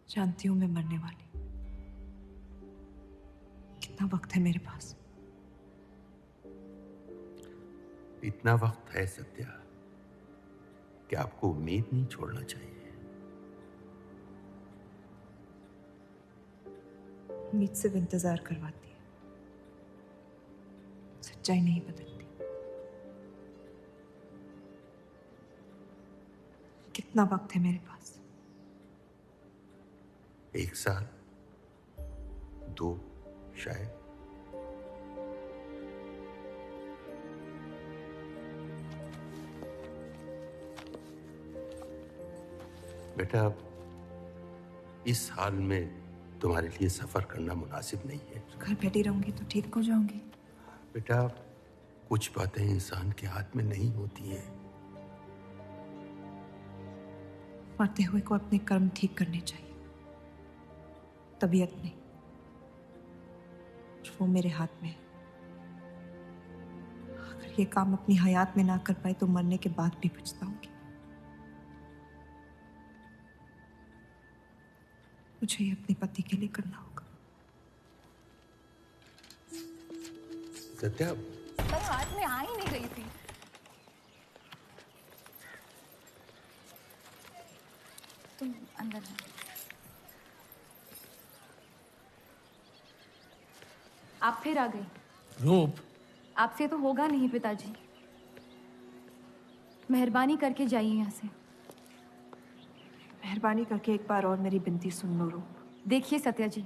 जानती हूं मैं मरने वाली। कितना वक्त है मेरे पास? इतना वक्त है सत्या कि आपको उम्मीद नहीं छोड़ना चाहिए। उम्मीद सिर्फ इंतजार करवाती है, सच्चाई नहीं बदलती। कितना वक्त है मेरे पास? 1 साल, 2 शायद। बेटा, इस हाल में तुम्हारे लिए सफर करना मुनासिब नहीं है। घर बैठी रहूंगी तो ठीक हो जाऊंगी। बेटा, कुछ बातें इंसान के हाथ में नहीं होती हैं। मरते हुए को अपने कर्म ठीक करने चाहिए, तबीयत नहीं। वो मेरे हाथ में है। अगर ये काम अपनी हयात में ना कर पाए तो मरने के बाद भी पछताऊंगी। मुझे ये अपने पति के लिए करना होगा। सत्या, पर हाथ में आ ही नहीं रही थी। तुम अंदर है। आप फिर आ गई। रूप, आपसे तो होगा नहीं पिताजी। मेहरबानी करके जाइए यहाँ से। मेहरबानी करके एक बार और मेरी विनती सुन लो रूप। देखिए सत्या जी,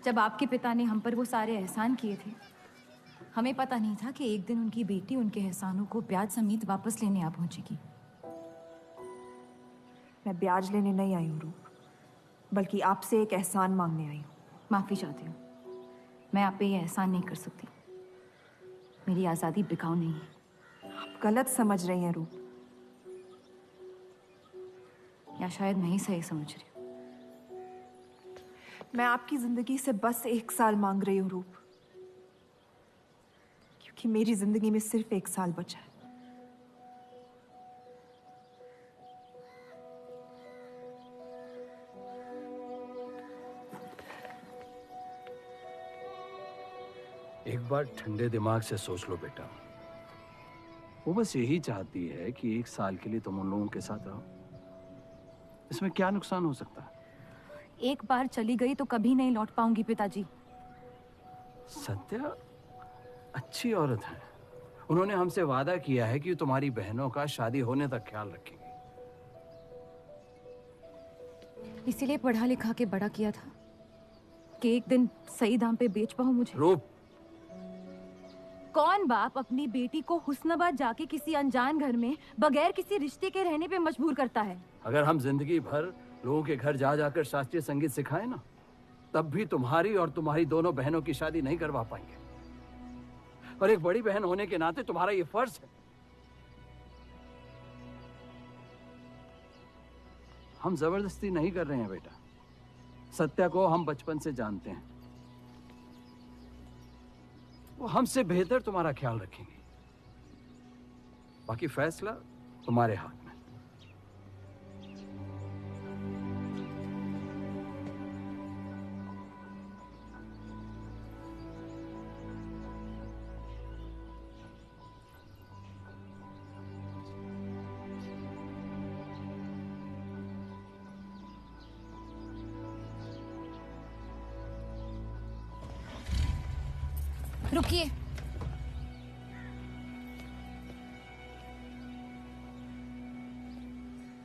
जब आपके पिता ने हम पर वो सारे एहसान किए थे, हमें पता नहीं था कि एक दिन उनकी बेटी उनके एहसानों को ब्याज समेत वापस लेने आ पहुंचेगी। मैं ब्याज लेने नहीं आई हूँ रूप, बल्कि आपसे एक एहसान मांगने आई हूँ। माफी चाहती हूँ, मैं आप पे ये एहसान नहीं कर सकती। मेरी आज़ादी बिकाऊ नहीं है। आप गलत समझ रही हैं रूप। या शायद मैं ही सही समझ रही हूँ। मैं आपकी जिंदगी से बस 1 साल मांग रही हूँ रूप, क्योंकि मेरी जिंदगी में सिर्फ 1 साल बचा है। एक बार ठंडे दिमाग से सोच लो बेटा। वो बस यही चाहती है कि 1 साल के लिए तुम उन लोगों के साथ रहो। इसमें क्या नुकसान हो सकता है? एक बार चली गई तो कभी नहीं लौट पाऊंगी पिताजी। सत्या अच्छी औरत है। उन्होंने हमसे वादा किया है कि तुम्हारी बहनों का शादी होने तक ख्याल रखेंगे। इसीलिए पढ़ा लिखा के बड़ा किया था कि एक दिन सही दाम पे बेच पाऊं मुझे। रूप, कौन बाप अपनी बेटी को हुस्नाबाद जाके किसी अनजान घर में बगैर किसी रिश्ते के रहने पे मजबूर करता है? अगर हम जिंदगी भर लोगों के घर जा जाकर शास्त्रीय संगीत सिखाएं ना, तब भी तुम्हारी और तुम्हारी दोनों बहनों की शादी नहीं करवा पाएंगे। और एक बड़ी बहन होने के नाते तुम्हारा ये फर्ज है। हम जबरदस्ती नहीं कर रहे हैं बेटा। सत्या को हम बचपन से जानते हैं। वो हमसे बेहतर तुम्हारा ख्याल रखेंगे। बाकी फैसला तुम्हारे हाथ में। रुकिए।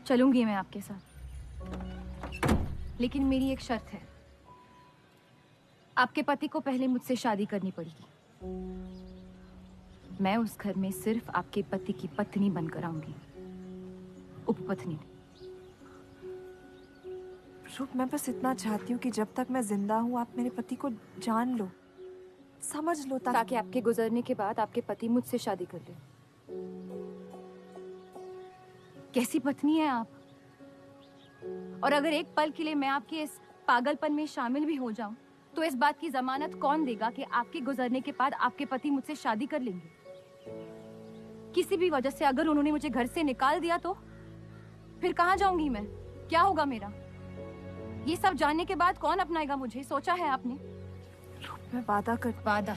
चलूंगी मैं आपके साथ, लेकिन मेरी एक शर्त है। आपके पति को पहले मुझसे शादी करनी पड़ेगी। मैं उस घर में सिर्फ आपके पति की पत्नी बनकर आऊंगी, उपपत्नी। रूप, मैं बस इतना चाहती हूँ कि जब तक मैं जिंदा हूँ आप मेरे पति को जान लो, समझ लो, ताकि आपके गुजरने के बाद आपके पति मुझसे शादी कर ले। कैसी पत्नी है आप? और अगर एक पल के लिए मैं आपके इस पागलपन में शामिल भी हो जाऊं, तो इस बात की जमानत कौन देगा कि आपके गुजरने के बाद आपके पति मुझसे शादी कर लेंगे? किसी भी वजह से अगर उन्होंने मुझे घर से निकाल दिया तो फिर कहाँ जाऊंगी मैं? क्या होगा मेरा? ये सब जानने के बाद कौन अपनाएगा मुझे? सोचा है आपने? मैं वादा?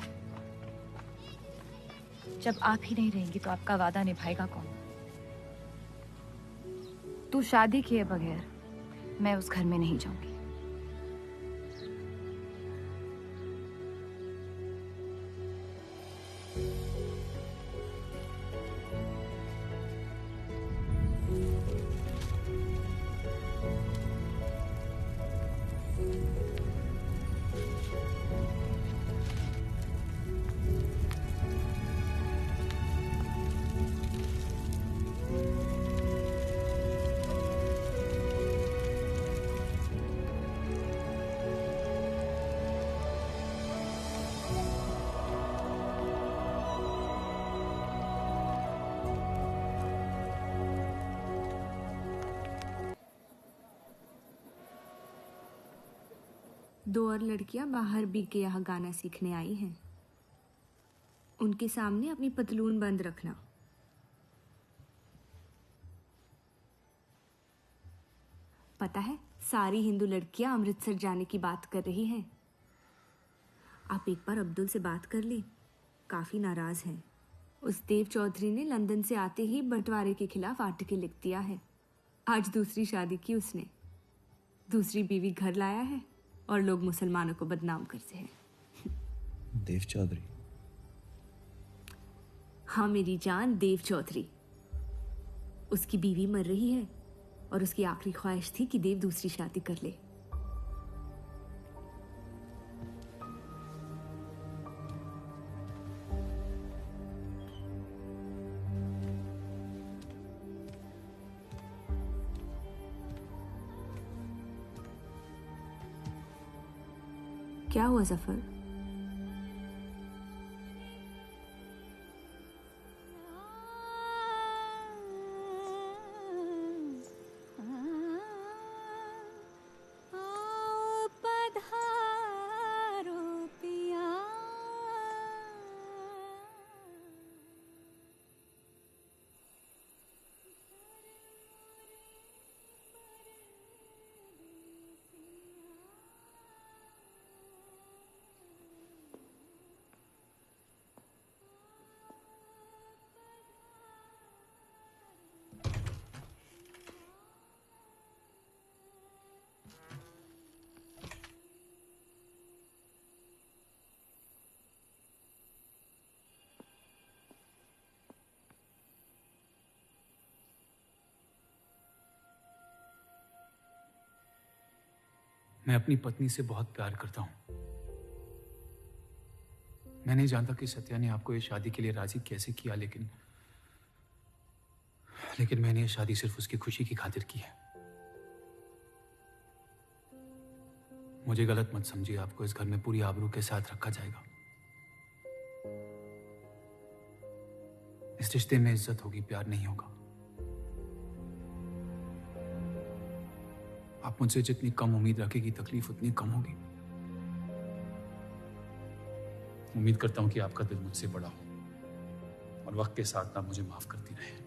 जब आप ही नहीं रहेंगी तो आपका वादा निभाएगा कौन? तू शादी किए बगैर मैं उस घर में नहीं जाऊंगी। दो और लड़कियां बाहर बी के यहाँ गाना सीखने आई हैं। उनके सामने अपनी पतलून बंद रखना। पता है, सारी हिंदू लड़कियां अमृतसर जाने की बात कर रही हैं। आप एक बार अब्दुल से बात कर ले, काफी नाराज हैं। उस देव चौधरी ने लंदन से आते ही बंटवारे के खिलाफ आर्टिकल लिख दिया है। आज दूसरी शादी की उसने, दूसरी बीवी घर लाया है और लोग मुसलमानों को बदनाम करते हैं। देव चौधरी? हाँ मेरी जान, देव चौधरी। उसकी बीवी मर रही है और उसकी आखिरी ख्वाहिश थी कि देव दूसरी शादी कर ले। क्या हुआ जफर? मैं अपनी पत्नी से बहुत प्यार करता हूं। मैं नहीं जानता कि सत्या ने आपको ये शादी के लिए राजी कैसे किया, लेकिन मैंने ये शादी सिर्फ उसकी खुशी की खातिर की है। मुझे गलत मत समझिए, आपको इस घर में पूरी आबरू के साथ रखा जाएगा। इस रिश्ते में इज्जत होगी, प्यार नहीं होगा। आप मुझसे जितनी कम उम्मीद रखेगी, तकलीफ उतनी कम होगी। उम्मीद करता हूं कि आपका दिल मुझसे बड़ा हो और वक्त के साथ आप मुझे माफ करती रहे।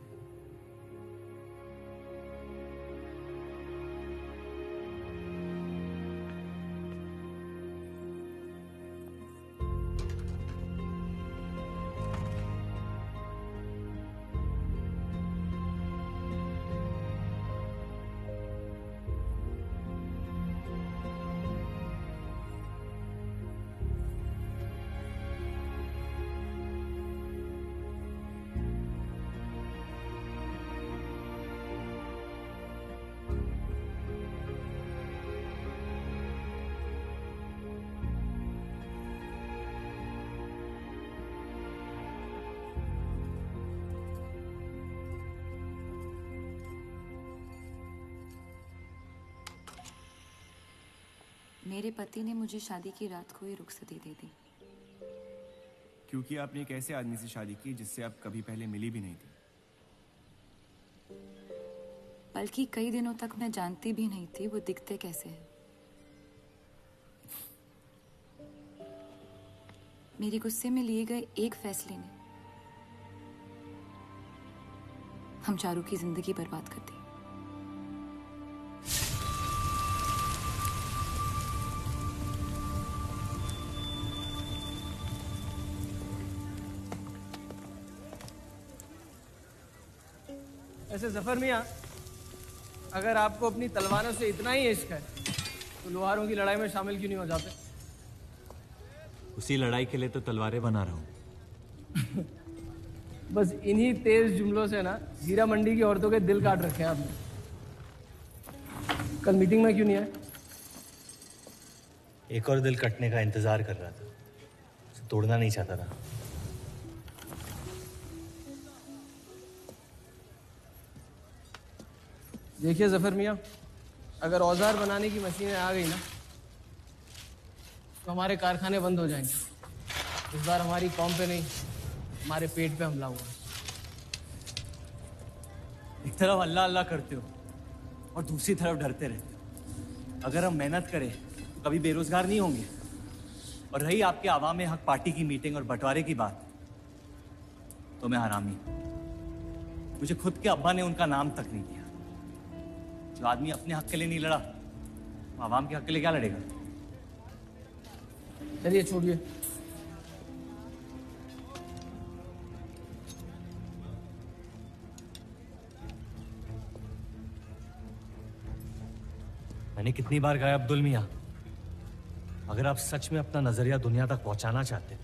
मेरे पति ने मुझे शादी की रात को ही रुखसती दे दी। क्योंकि आपने एक ऐसे आदमी से शादी की जिससे आप कभी पहले मिली भी नहीं थी। बल्कि कई दिनों तक मैं जानती भी नहीं थी वो दिखते कैसे हैं। मेरे गुस्से में लिए गए एक फैसले ने हम चारों की जिंदगी बर्बाद कर दी। ऐसे जफर मियाँ, अगर आपको अपनी तलवारों से इतना ही इश्क है तो लोहारों की लड़ाई में शामिल क्यों नहीं हो जाते? उसी लड़ाई के लिए तो तलवारें बना रहा हूँ। बस इन्हीं तेज जुमलों से ना हीरा मंडी की औरतों के दिल काट रखे हैं आपने। कल मीटिंग में क्यों नहीं आए? एक और दिल कटने का इंतजार कर रहा था, उसे तोड़ना नहीं चाहता था। देखिए जफर मियाँ, अगर औजार बनाने की मशीनें आ गई ना तो हमारे कारखाने बंद हो जाएंगे। इस बार हमारी कौम पे नहीं, हमारे पेट पे हमला हुआ। एक तरफ अल्लाह अल्लाह करते हो और दूसरी तरफ डरते रहते हो। अगर हम मेहनत करें तो कभी बेरोजगार नहीं होंगे। और रही आपके आवाम में हक पार्टी की मीटिंग और बंटवारे की बात, तो मैं हरामी। मुझे खुद के अब्बा ने उनका नाम तक नहीं दिया। जो आदमी अपने हक के लिए नहीं लड़ा, वो आवाम के हक के लिए क्या लड़ेगा? चलिए छोड़िए। मैंने कितनी बार कहा अब्दुल मियाँ, अगर आप सच में अपना नजरिया दुनिया तक पहुंचाना चाहते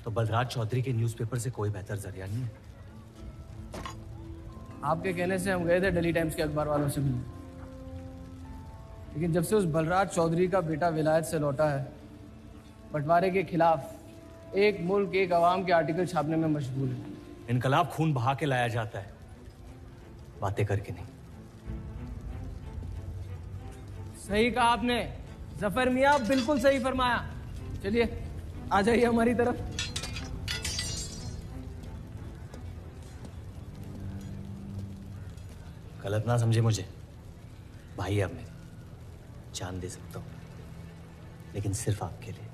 तो बलराज चौधरी के न्यूज़पेपर से कोई बेहतर जरिया नहीं है। आपके कहने से हम गए थे दिल्ली टाइम्स के अखबार वालों से मिलने, लेकिन जब से उस बलराज चौधरी का बेटा विलायत से लौटा है, बंटवारे के खिलाफ एक मुल्क एक आवाम के आर्टिकल छापने में मशगूल है। इनकलाब खून बहा के लाया जाता है, बातें करके नहीं। सही कहा आपने जफर मियाँ, बिल्कुल सही फरमाया। चलिए आ जाइए हमारी तरफ। गलत ना समझे मुझे, भाई अब मेरे जान दे सकता हूं, लेकिन सिर्फ आपके लिए।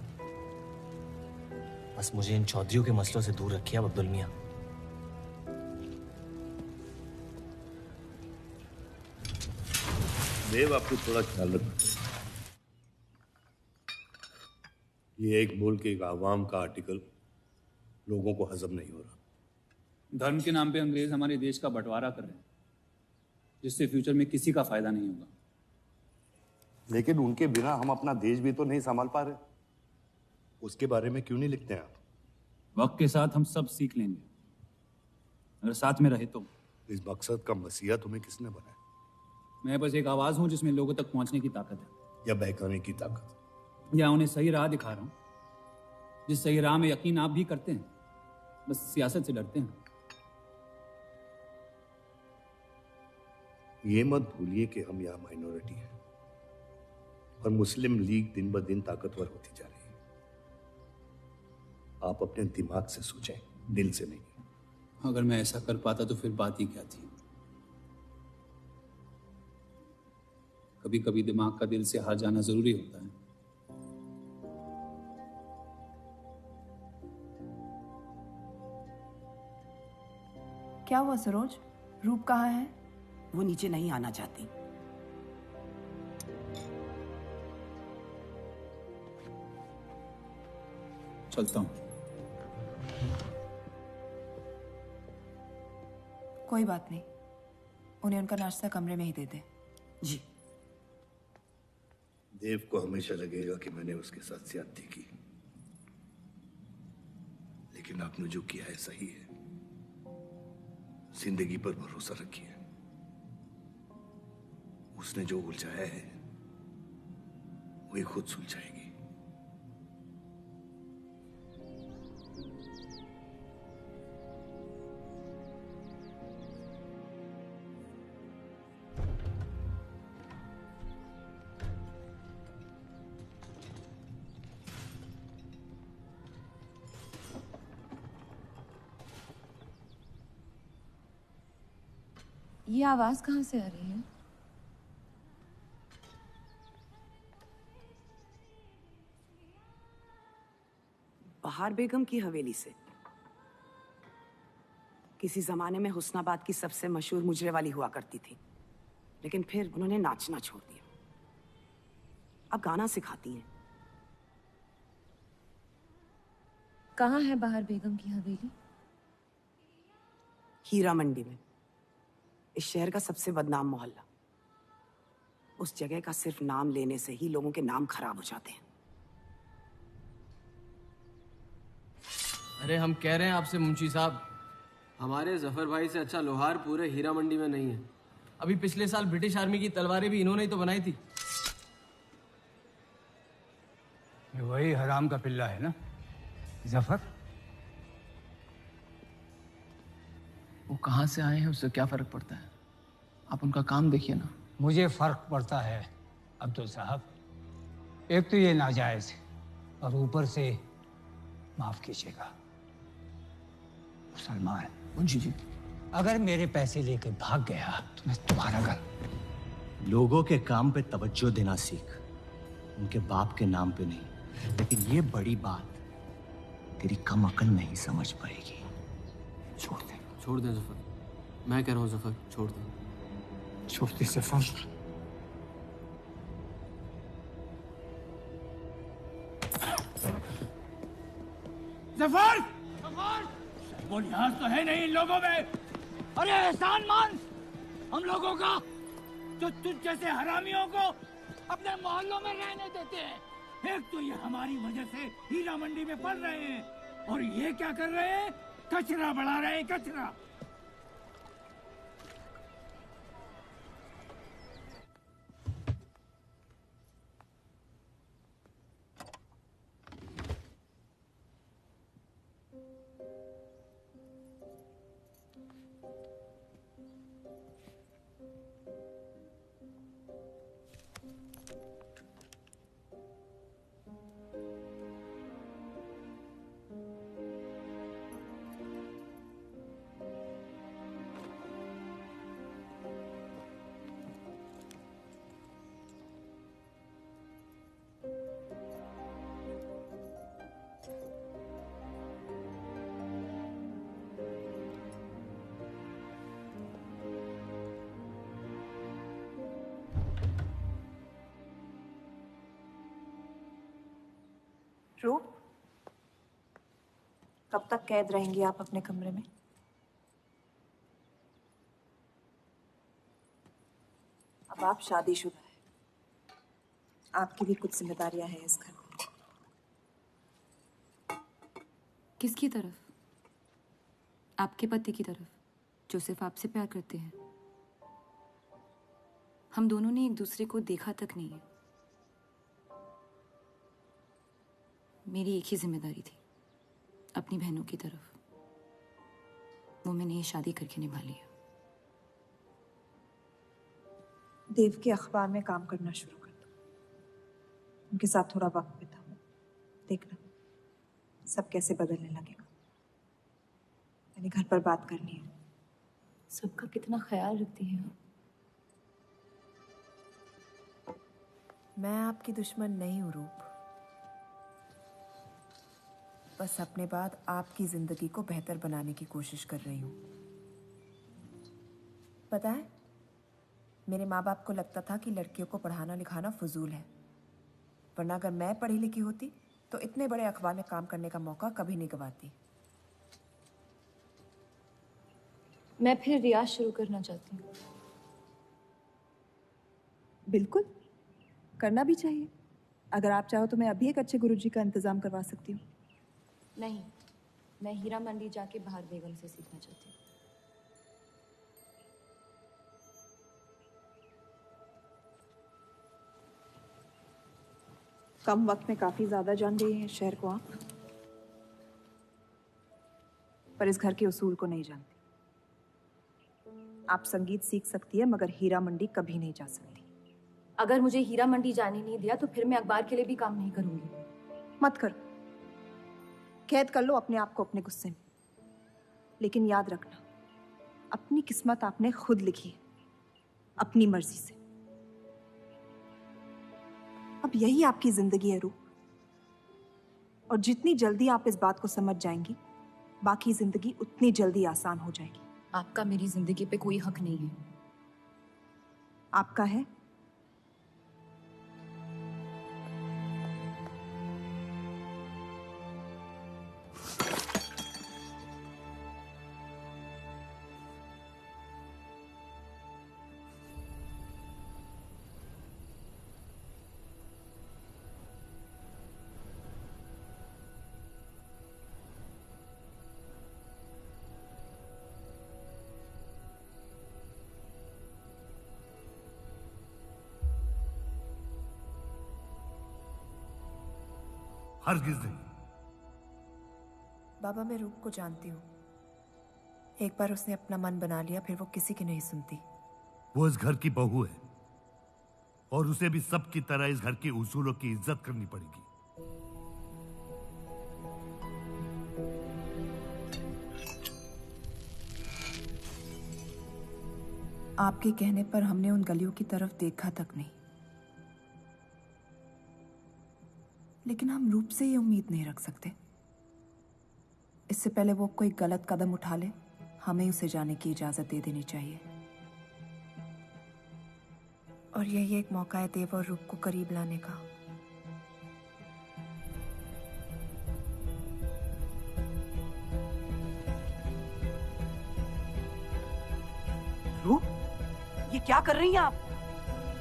बस मुझे इन चौधरियों के मसलों से दूर रखिए अब अब्दुल मियाँ। देव, आपको थोड़ा ख्याल रखना। ये एक मुल्क एक आवाम का आर्टिकल लोगों को हजम नहीं हो रहा। धर्म के नाम पे अंग्रेज हमारे देश का बंटवारा कर रहे हैं, जिससे फ्यूचर में किसी का फायदा नहीं होगा। लेकिन उनके बिना हम अपना देश भी तो नहीं संभाल पा रहे। उसके बारे में क्यों नहीं लिखते हैं आप? वक्त के साथ हम सब सीख लेंगे, अगर साथ में रहे तो। इस मकसद का मसीहा तुम्हें किसने बनाया? मैं बस एक आवाज हूं जिसमें लोगों तक पहुंचने की ताकत है। या बहकाने की ताकत? या उन्हें सही राह दिखा रहा हूं, जिस सही राह में यकीन आप भी करते हैं, बस सियासत से डरते हैं। ये मत भूलिए कि हम यहाँ माइनॉरिटी हैं और मुस्लिम लीग दिन ब दिन ताकतवर होती जा रही है। आप अपने दिमाग से सोचें, दिल से नहीं। अगर मैं ऐसा कर पाता तो फिर बात ही क्या थी। कभी कभी दिमाग का दिल से हार जाना जरूरी होता है। क्या हुआ सरोज? रूप कहाँ है? वो नीचे नहीं आना चाहती। चलता हूं। कोई बात नहीं, उन्हें उनका नाश्ता कमरे में ही दे दे। जी। देव को हमेशा लगेगा कि मैंने उसके साथ ज्यादती की, लेकिन आपने जो किया है सही है। जिंदगी पर भरोसा रखिए। उसने जो उलझाया है वही खुद सुलझाएगी। ये आवाज कहाँ से आ रही है? बहार बेगम की हवेली से। किसी जमाने में हुस्नाबाद की सबसे मशहूर मुजरे वाली हुआ करती थी, लेकिन फिर उन्होंने नाचना छोड़ दिया। अब गाना सिखाती हैं। कहाँ है बहार बेगम की हवेली? हीरा मंडी में, इस शहर का सबसे बदनाम मोहल्ला। उस जगह का सिर्फ नाम लेने से ही लोगों के नाम खराब हो जाते हैं। अरे हम कह रहे हैं आपसे मुंशी साहब, हमारे जफर भाई से अच्छा लोहार पूरे हीरा मंडी में नहीं है। अभी पिछले साल ब्रिटिश आर्मी की तलवारें भी इन्होंने ही तो बनाई थी। ये वही हराम का पिल्ला है ना जफर? वो कहाँ से आए हैं उससे क्या फर्क पड़ता है? आप उनका काम देखिए ना। मुझे फर्क पड़ता है अब्दुल साहब। एक तो ये नाजायज है और ऊपर से माफ कीजिएगा मुसलमान मुंशी जी, अगर मेरे पैसे लेके भाग गया तो मैं तुम्हारा घर। लोगों के काम पे तवज्जो देना सीख, उनके बाप के नाम पे नहीं। लेकिन ये बड़ी बात तेरी कम अकल नहीं समझ पाएगी। छोड़ दे, छोड़ दे जफर। मैं कह रहा हूँ जफर, छोड़ दे। छोड़ दे जफर। जफर! वो लिहाज तो है नहीं इन लोगों में। अरे एहसान मान हम लोगों का, जो तुझ जैसे हरामियों को अपने मोहल्लों में रहने देते हैं। एक तो ये हमारी वजह से हीरा मंडी में पड़ रहे हैं, और ये क्या कर रहे हैं? कचरा बढ़ा रहे हैं, कचरा। रूप, कब तक कैद रहेंगी आप अपने कमरे में? अब आप शादीशुदा है, आपकी भी कुछ जिम्मेदारियां हैं इस घर में। किसकी तरफ? आपके पति की तरफ, जो सिर्फ आपसे प्यार करते हैं। हम दोनों ने एक दूसरे को देखा तक नहीं है। मेरी एक ही जिम्मेदारी थी, अपनी बहनों की तरफ। वो मैंने ये शादी करके निभा लिया। देव के अखबार में काम करना शुरू कर दो, उनके साथ थोड़ा वक्त बिताओ, देखना सब कैसे बदलने लगेगा। मैंने घर पर बात करनी है। सबका कितना ख्याल रखती हैं आप। मैं आपकी दुश्मन नहीं हूँ रूप, बस अपने बाद आपकी जिंदगी को बेहतर बनाने की कोशिश कर रही हूँ। पता है, मेरे माँ बाप को लगता था कि लड़कियों को पढ़ाना लिखाना फजूल है, वरना अगर मैं पढ़ी लिखी होती तो इतने बड़े अखबार में काम करने का मौका कभी नहीं गंवाती। मैं फिर रियाज शुरू करना चाहती हूँ। बिल्कुल, करना भी चाहिए। अगर आप चाहो तो मैं अभी एक अच्छे गुरुजी का इंतजाम करवा सकती हूँ। नहीं, मैं हीरा मंडी जाके बहार बेगम से सीखना चाहती हूँ। कम वक्त में काफी ज्यादा जान गई हैं इस शहर को आप, पर इस घर के उसूल को नहीं जानती। आप संगीत सीख सकती है, मगर हीरा मंडी कभी नहीं जा सकती। अगर मुझे हीरा मंडी जाने नहीं दिया तो फिर मैं अखबार के लिए भी काम नहीं करूंगी। मत करो, कैद कर लो अपने आप को अपने गुस्से में, लेकिन याद रखना अपनी किस्मत आपने खुद लिखी है। अपनी मर्जी से। अब यही आपकी जिंदगी है रूप, और जितनी जल्दी आप इस बात को समझ जाएंगी, बाकी जिंदगी उतनी जल्दी आसान हो जाएगी। आपका मेरी जिंदगी पे कोई हक नहीं है। आपका है। हरगिज नहीं। बाबा, मैं रूप को जानती हूँ। एक बार उसने अपना मन बना लिया, फिर वो किसी की नहीं सुनती। वो इस घर की बहू है और उसे भी सबकी तरह इस घर के उसूलों की इज्जत करनी पड़ेगी। आपके कहने पर हमने उन गलियों की तरफ देखा तक नहीं, लेकिन हम रूप से ये उम्मीद नहीं रख सकते। इससे पहले वो कोई गलत कदम उठा ले, हमें उसे जाने की इजाजत दे देनी चाहिए। और यही एक मौका है देव और रूप को करीब लाने का। रूप, ये क्या कर रही हैं आप?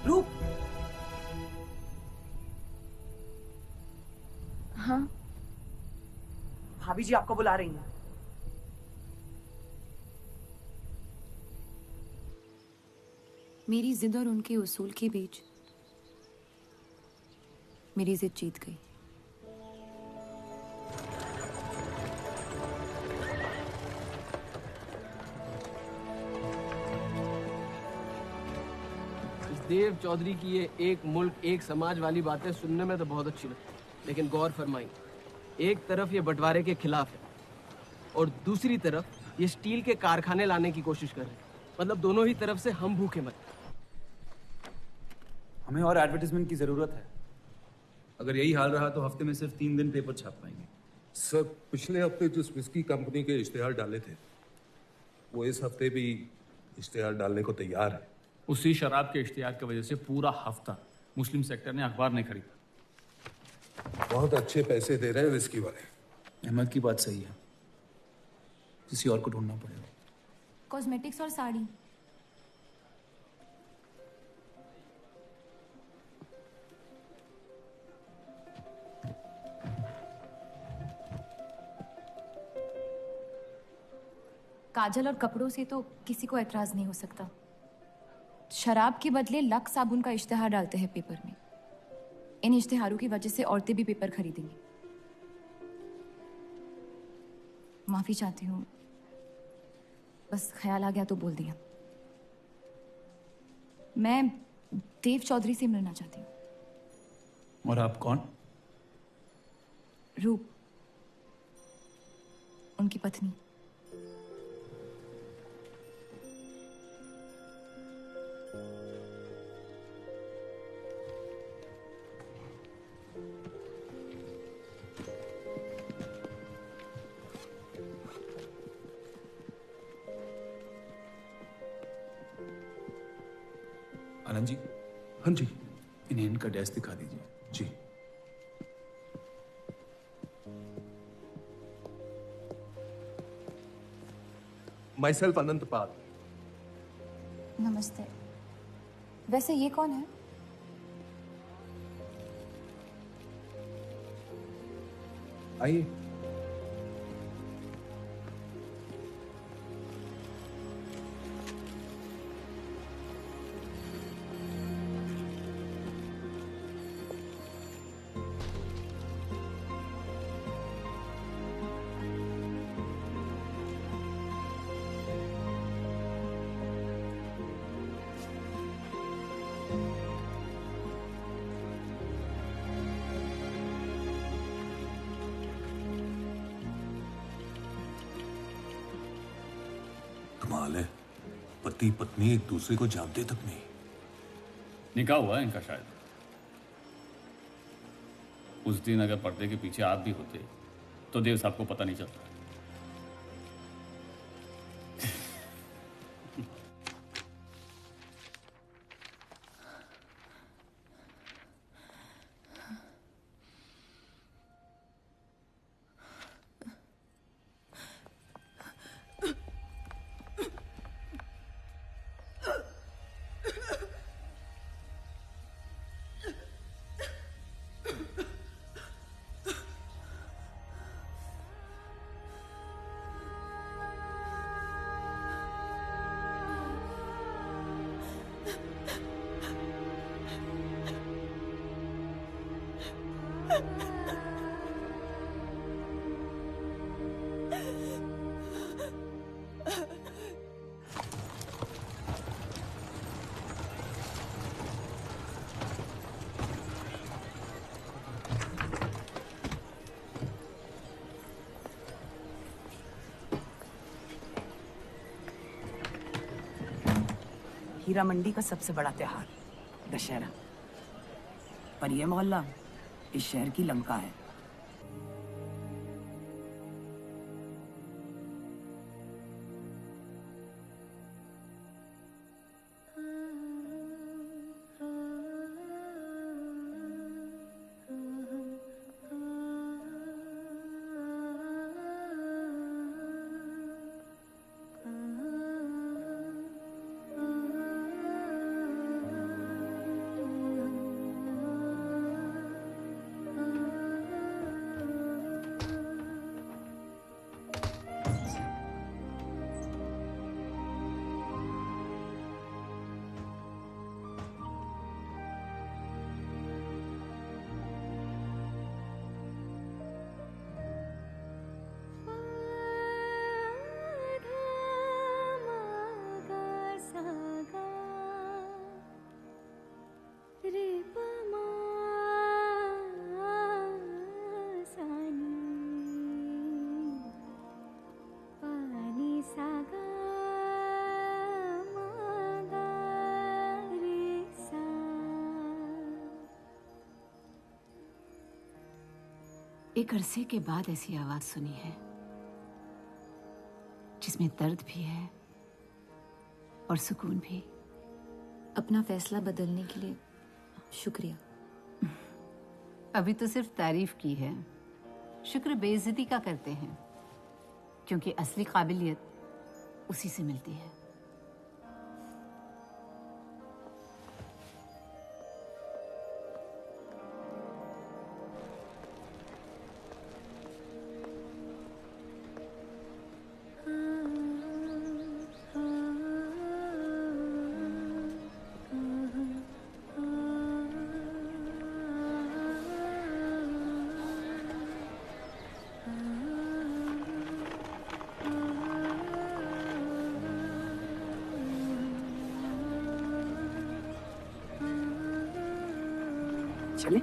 रूप। हाँ, भाभी जी आपको बुला रही हैं। मेरी जिद और उनके उसूल के बीच मेरी जिद जीत गई। देव चौधरी की ये एक मुल्क एक समाज वाली बातें सुनने में तो बहुत अच्छी लगती, लेकिन गौर फरमाई, एक तरफ ये बंटवारे के खिलाफ है और दूसरी तरफ ये स्टील के कारखाने लाने की कोशिश कर रहे हैं। मतलब दोनों ही तरफ से हम भूखे मत। हमें और एडवर्टाइजमेंट की जरूरत है। अगर यही हाल रहा तो हफ्ते में सिर्फ 3 दिन पेपर छाप पाएंगे। सर, पिछले हफ्ते जिस विस्की कंपनी के इश्तेहार डाले थे, वो इस हफ्ते भी इश्तेहार डालने को तैयार है। उसी शराब के इश्तेहार की वजह से पूरा हफ्ता मुस्लिम सेक्टर ने अखबार नहीं खरीदा। बहुत अच्छे पैसे दे रहे हैं विस्की वाले। अहमद की बात सही है, किसी और को ढूंढना पड़ेगा। कॉस्मेटिक्स और साड़ी। काजल और कपड़ों से तो किसी को एतराज नहीं हो सकता। शराब के बदले लक्स साबुन का इश्तेहार डालते हैं पेपर में। इन इश्तेहारों की वजह से औरतें भी पेपर खरीदेंगी। माफी चाहती हूँ, बस ख्याल आ गया तो बोल दिया। मैं देव चौधरी से मिलना चाहती हूँ। और आप कौन? रूप, उनकी पत्नी। आनंद जी। हाँ जी। इन्हें इनका डेस्क दिखा दीजिए। जी। माई सेल्फ अनंत पाल। नमस्ते। वैसे ये कौन है? आइए। कमाल है, पति पत्नी एक दूसरे को जानते तक नहीं। निकाह हुआ है इनका शायद। उस दिन अगर पर्दे के पीछे आप भी होते तो देव साहब को पता नहीं चलता। हीरा मंडी का सबसे बड़ा त्योहार दशहरा, पर यह मोहल्ला इस शहर की लंका है। एक अरसे के बाद ऐसी आवाज सुनी है जिसमें दर्द भी है और सुकून भी। अपना फैसला बदलने के लिए शुक्रिया। अभी तो सिर्फ तारीफ की है, शुक्र बेइज्जती का करते हैं, क्योंकि असली काबिलियत उसी से मिलती है। चले?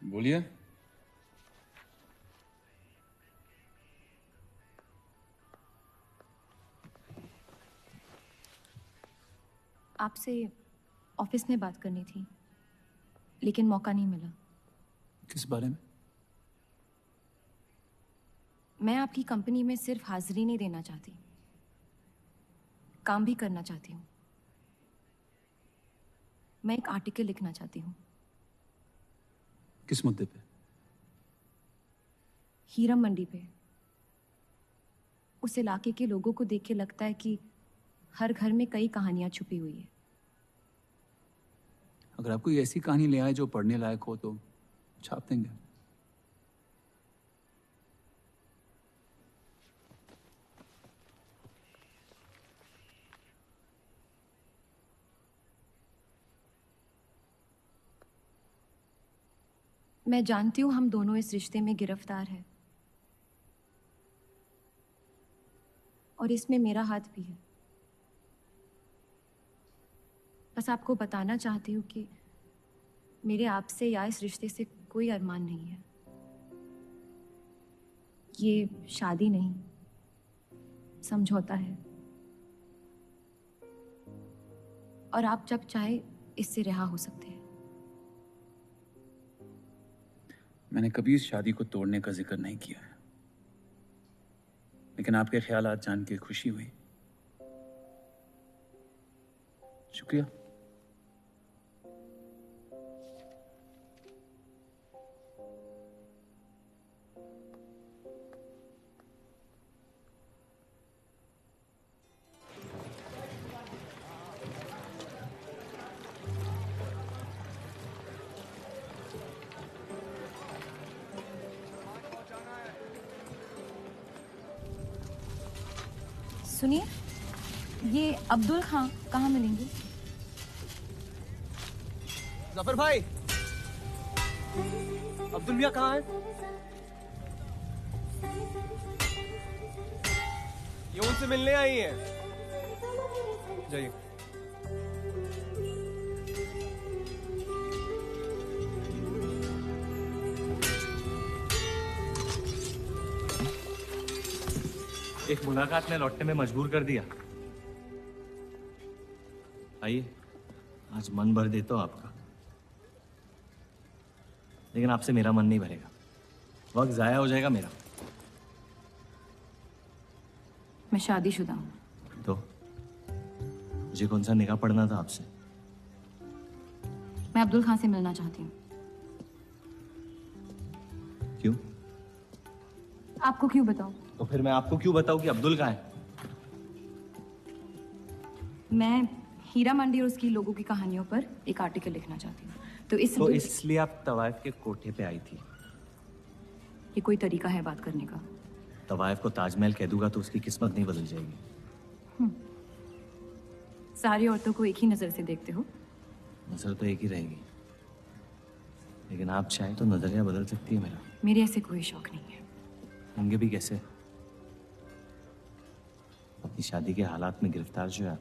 बोलिए। आपसे ऑफिस में बात करनी थी, लेकिन मौका नहीं मिला। किस बारे में? मैं आपकी कंपनी में सिर्फ हाजिरी नहीं देना चाहती, काम भी करना चाहती हूँ। मैं एक आर्टिकल लिखना चाहती हूँ। किस मुद्दे पे? हीरा मंडी पे। उस इलाके के लोगों को देख के लगता है कि हर घर में कई कहानियां छुपी हुई है। अगर आप कोई ऐसी कहानी ले आए जो पढ़ने लायक हो तो छाप देंगे। मैं जानती हूँ हम दोनों इस रिश्ते में गिरफ्तार हैं और इसमें मेरा हाथ भी है। बस आपको बताना चाहती हूँ कि मेरे आपसे या इस रिश्ते से कोई अरमान नहीं है। ये शादी नहीं, समझौता है। और आप जब चाहे इससे रिहा हो सकते हैं। मैंने कभी इस शादी को तोड़ने का जिक्र नहीं किया है, लेकिन आपके ख्यालात जान के खुशी हुई। शुक्रिया। सुनिए, ये अब्दुल खां कहाँ मिलेंगे? जफर भाई, अब्दुल मियां कहाँ है? ये उनसे मिलने आई है। जाइए। एक मुलाकात में लौटने में मजबूर कर दिया। आइए, आज मन भर देता हूं आपका, लेकिन आपसे मेरा मन नहीं भरेगा। वक्त जाया हो जाएगा मेरा। मैं शादीशुदा हूँ। तो मुझे कौन सा निकाह पढ़ना था आपसे? मैं अब्दुल खां से मिलना चाहती हूँ। क्यों? आपको क्यों बताऊं? तो फिर मैं आपको क्यों बताऊं कि अब्दुल कहाँ है? मैं हीरा मंडी और उसकी लोगों की कहानियों पर एक आर्टिकल लिखना चाहती हूँ। तो इसलिए आप तवाइफ के कोठे पे आई थी? ये कोई तरीका है बात करने का? तवाइफ को ताजमहल कह दूंगा तो उसकी किस्मत नहीं बदल जाएगी। सारी औरतों को एक ही नजर से देखते हो? नजर तो एक ही रहेगी, लेकिन आप चाहे तो नजरिया बदल सकती है मेरा। मेरे ऐसे कोई शौक नहीं है। होंगे भी कैसे? अपनी शादी के हालात में गिरफ्तार जो है।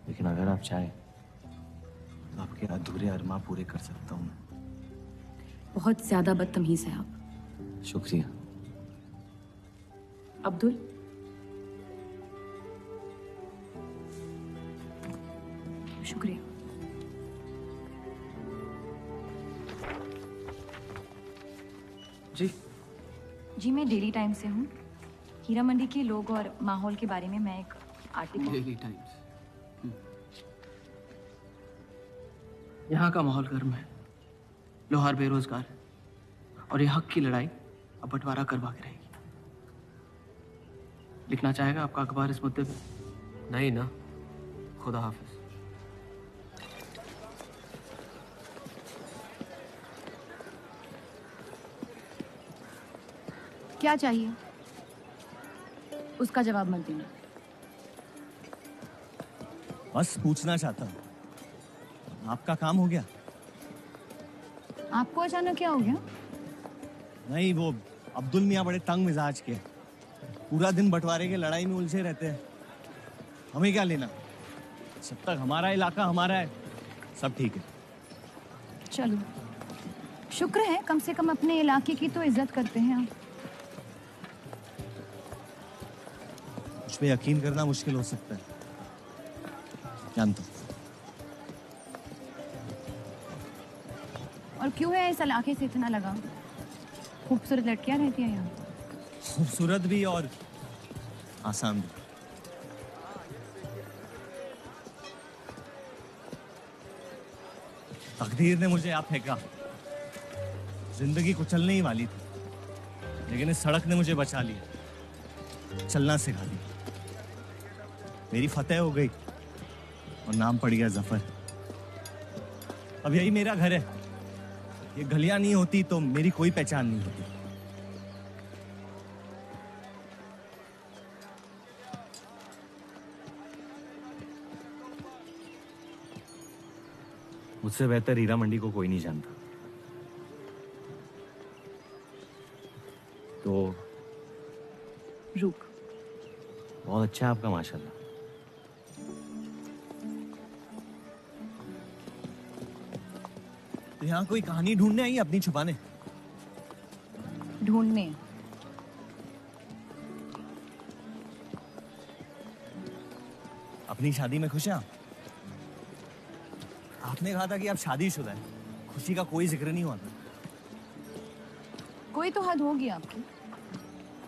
लेकिन अगर आप चाहे तो आपके अधूरे अरमा पूरे कर सकता हूँ। बहुत ज्यादा बदतमीज है आप। शुक्रिया। अब्दुल, शुक्रिया। जी मैं डेली टाइम्स से हूँ। हीरा मंडी के लोग और माहौल के बारे में मैं एक आर्टिकल। Daily times. यहाँ का माहौल गर्म है, लोहार बेरोजगार है, और ये हक की लड़ाई अब बंटवारा करवा के रहेगी। लिखना चाहेगा आपका अखबार इस मुद्दे पे? नहीं ना, खुदा हाफिज। क्या चाहिए? उसका जवाब मत देना। बस पूछना चाहता हूँ, आपका काम हो गया? आपको अचानक क्या हो गया? नहीं, वो अब्दुल मियाँ बड़े तंग मिजाज के, पूरा दिन बंटवारे के लड़ाई में उलझे रहते हैं। हमें क्या लेना? जब तक हमारा इलाका हमारा है, सब ठीक है। चलो, शुक्र है कम से कम अपने इलाके की तो इज्जत करते हैं आप। मुझ पे यकीन करना मुश्किल हो सकता है, जानता हूं। और क्यों है इस इलाके से इतना लगाव? खूबसूरत लड़कियां रहती हैं यहाँ। खूबसूरत भी और आसान भी। तकदीर ने मुझे आप फेंका। जिंदगी कुचलने ही वाली थी, लेकिन इस सड़क ने मुझे बचा लिया, चलना सिखा दिया। मेरी फतेह हो गई और नाम पड़ गया जफर। अब यही मेरा घर है। ये गलियां नहीं होती तो मेरी कोई पहचान नहीं होती। मुझसे बेहतर हीरा मंडी को कोई नहीं जानता। तो रूप बहुत अच्छा है आपका, माशाल्लाह। तो यहाँ कोई कहानी ढूंढने आई अपनी छुपाने? ढूंढने? अपनी शादी में खुश हैं आप? आपने कहा था कि आप शादीशुदा हैं, खुशी का कोई जिक्र नहीं हुआ था। कोई तो हद होगी आपकी।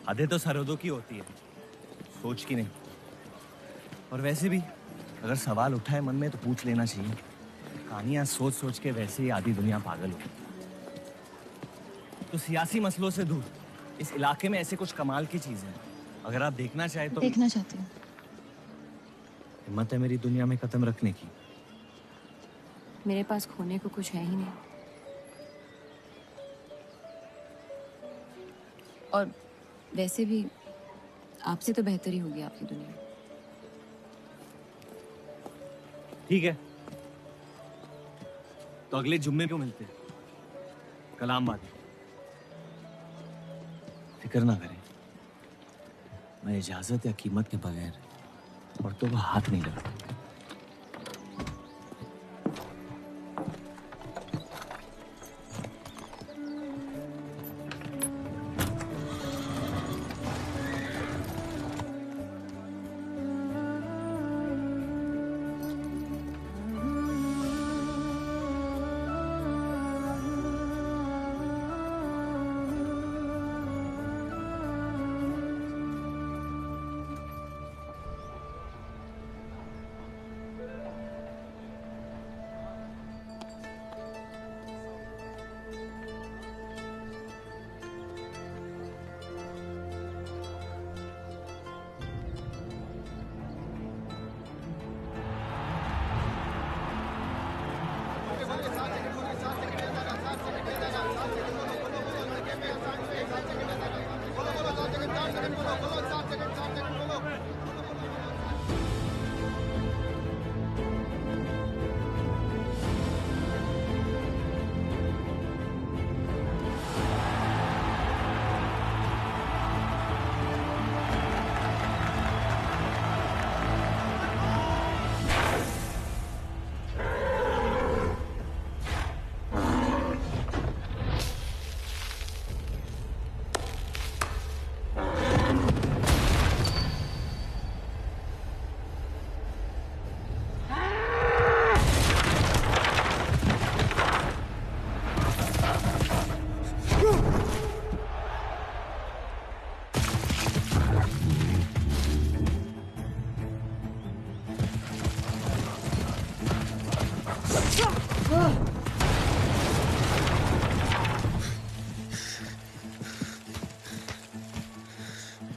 हदें तो सरहदों की होती है, सोच की नहीं। और वैसे भी अगर सवाल उठा है मन में तो पूछ लेना चाहिए। कहानियां सोच सोच के वैसे ही आधी दुनिया पागल हो। तो सियासी मसलों से दूर इस इलाके में ऐसे कुछ कमाल की चीजें हैं, अगर आप देखना चाहे तो। देखना चाहती हूँ। हिम्मत है मेरी दुनिया में कदम रखने की? मेरे पास खोने को कुछ है ही नहीं। और वैसे भी आपसे तो बेहतर ही होगी आपकी दुनिया। ठीक है, तो अगले जुम्मे को मिलते हैं, कलाम बातें। फिक्र ना करें, मैं इजाजत या कीमत के बगैर औरतों को हाथ नहीं लगाता।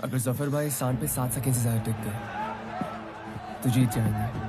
अगर जफर भाई इस सांड पे 7 सेकंड से ज्यादा टिक गए तो जीत जाएंगे।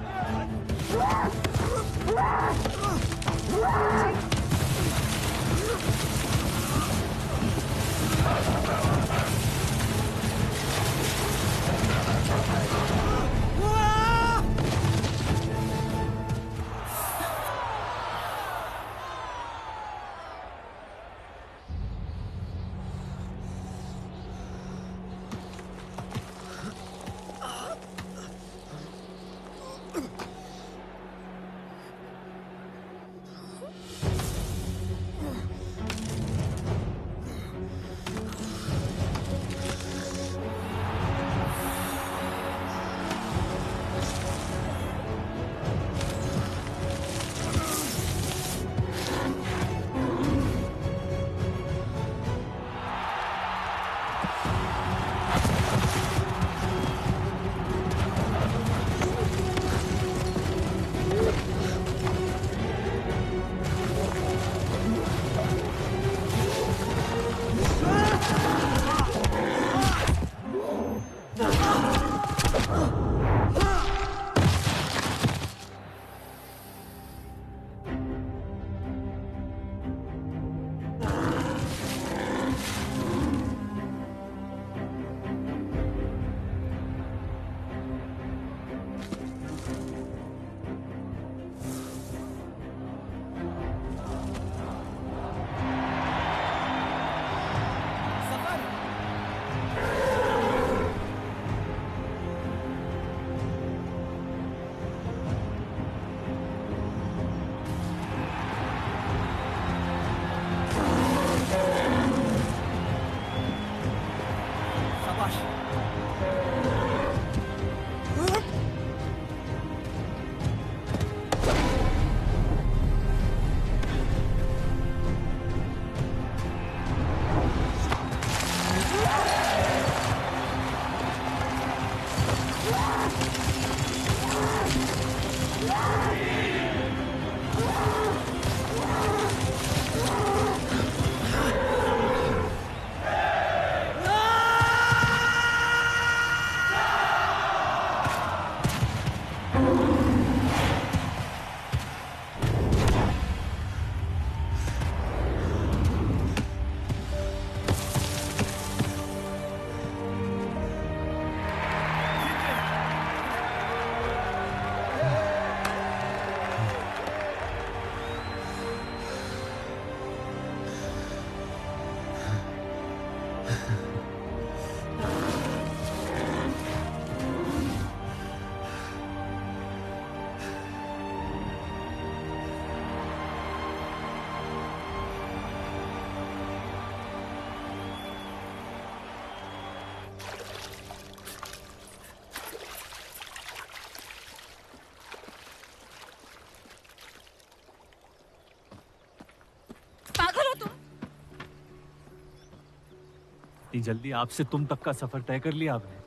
इतनी जल्दी आपसे तुम तक का सफर तय कर लिया आपने?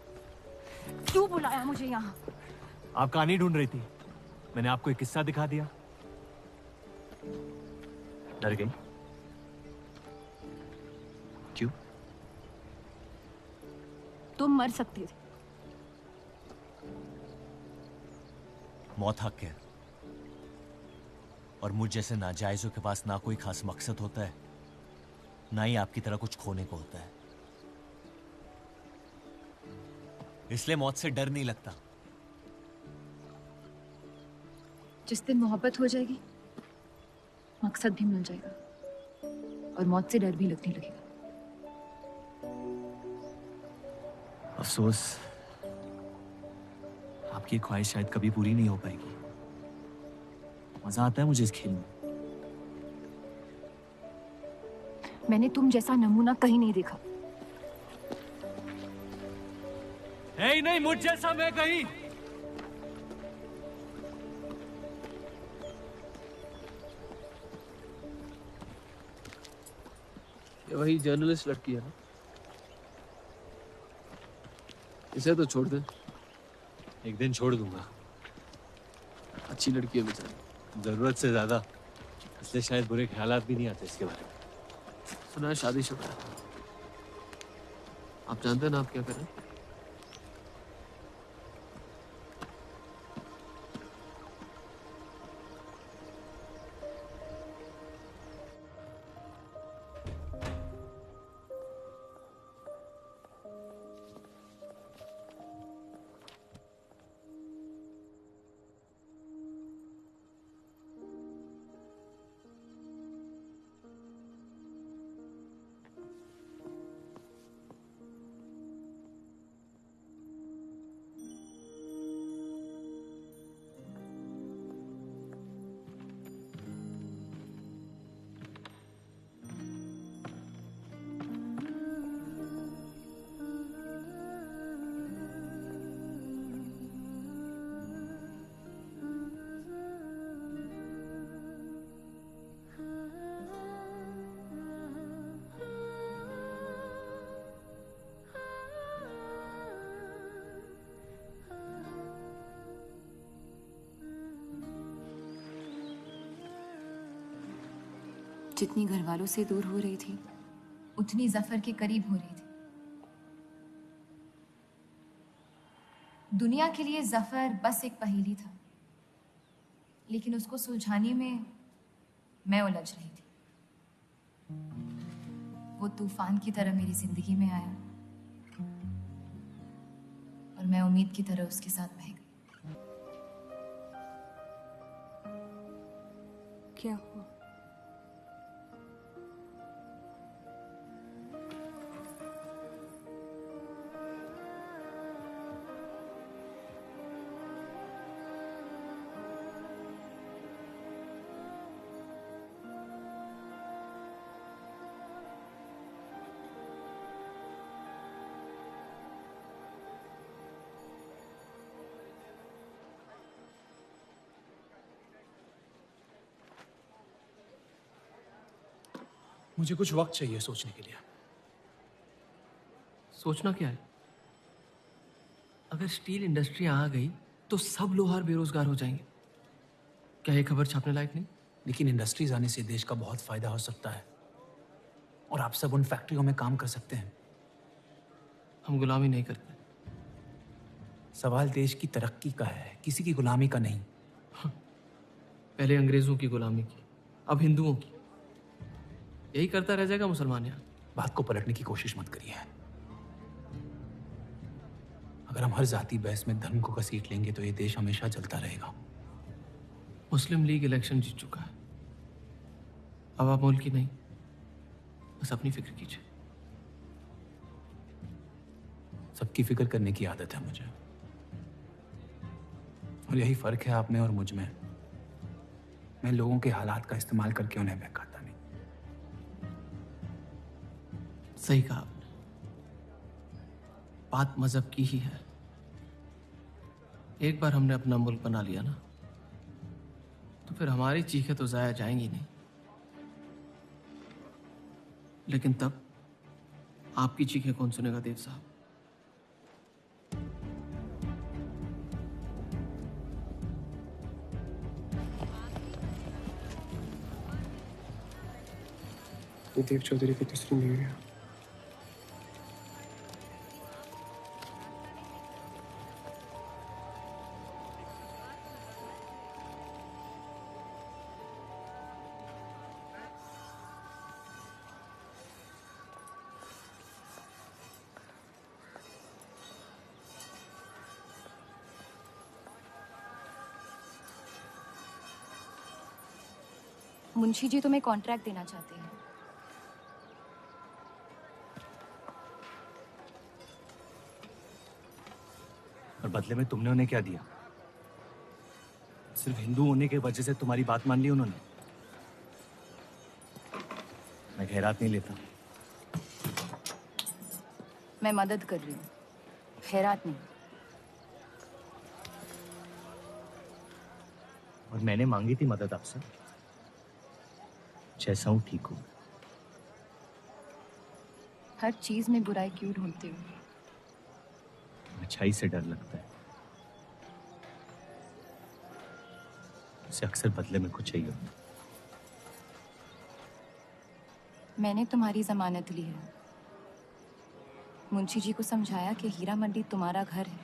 क्यों बुलाया मुझे यहाँ? आप कहानी ढूंढ रही थी, मैंने आपको एक किस्सा दिखा दिया। डर गई? क्यों? तुम मर सकते थे। मौत हक है, और मुझ जैसे नाजायजों के पास ना कोई खास मकसद होता है, ना ही आपकी तरह कुछ खोने को होता है। इसलिए मौत से डर नहीं लगता। जिस दिन मोहब्बत हो जाएगी, मकसद भी मिल जाएगा और मौत से डर भी लगने लगेगा। अफसोस, आपकी ख्वाहिश शायद कभी पूरी नहीं हो पाएगी। मजा आता है मुझे इस खेल में। मैंने तुम जैसा नमूना कहीं नहीं देखा। है ही नहीं मुझ जैसा मैं कहीं। ये वही जर्नलिस्ट लड़की है ना? इसे तो छोड़ दे। एक दिन छोड़ दूंगा। अच्छी लड़की है बेचारी। जरूरत से ज्यादा, इसलिए शायद बुरे ख्यालात भी नहीं आते इसके बारे में। सुना है शादीशुदा है। आप जानते हैं ना आप क्या करें? जितनी घर वालों से दूर हो रही थी, उतनी जफर के करीब हो रही थी। दुनिया के लिए जफर बस एक पहेली था, लेकिन उसको सुलझाने में मैं उलझ रही थी। वो तूफान की तरह मेरी जिंदगी में आया और मैं उम्मीद की तरह उसके साथ बह गई। क्या हुआ? मुझे कुछ वक्त चाहिए सोचने के लिए। सोचना क्या है? अगर स्टील इंडस्ट्री आ गई तो सब लोहार बेरोजगार हो जाएंगे। क्या ये खबर छापने लायक नहीं? लेकिन इंडस्ट्रीज आने से देश का बहुत फायदा हो सकता है और आप सब उन फैक्ट्रियों में काम कर सकते हैं। हम गुलामी नहीं करते। सवाल देश की तरक्की का है, किसी की गुलामी का नहीं। पहले अंग्रेजों की गुलामी की, अब हिंदुओं की। यही करता रह जाएगा मुसलमान यहाँ। बात को पलटने की कोशिश मत करिए। अगर हम हर जाति बहस में धर्म को घसीट लेंगे तो ये देश हमेशा चलता रहेगा। मुस्लिम लीग इलेक्शन जीत चुका है। अब आप मुल्क की नहीं, बस अपनी फिक्र कीजिए। सबकी फिक्र करने की आदत है मुझे, और यही फर्क है आप में और मुझ में। मैं लोगों के हालात का इस्तेमाल करके उन्हें बहकाता नहीं। सही कहा आपने। बात मजहब की ही है। एक बार हमने अपना मुल्क बना लिया ना, तो फिर हमारी चीखें तो जाया जाएंगी नहीं। लेकिन तब आपकी चीखें कौन सुनेगा देव साहब? ये देव चौधरी की तीसरी बीवी है। मुंशी जी तुम्हें कॉन्ट्रैक्ट देना चाहते हैं। और बदले में तुमने उन्हें क्या दिया? सिर्फ हिंदू होने की वजह से तुम्हारी बात मान ली उन्होंने? मैं खैरात नहीं लेता। मैं मदद कर रही हूँ, खैरात नहीं। और मैंने मांगी थी मदद आपसे। जैसा हूं ठीक हूं। हर चीज में बुराई क्यों ढूंढते हो? अच्छाई से डर लगता है। उसे अक्सर बदले में कुछ चाहिए होता है। मैंने तुम्हारी जमानत ली है। मुंशी जी को समझाया कि हीरा मंडी तुम्हारा घर है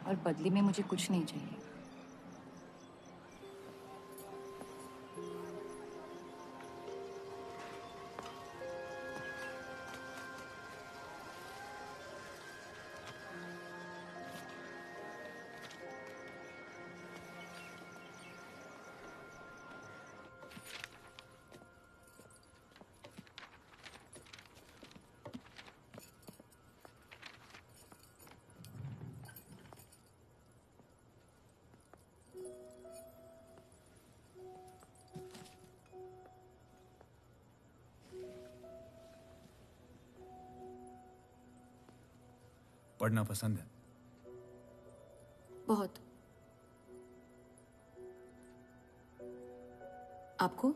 और बदले में मुझे कुछ नहीं चाहिए। पढ़ना पसंद है? बहुत। आपको?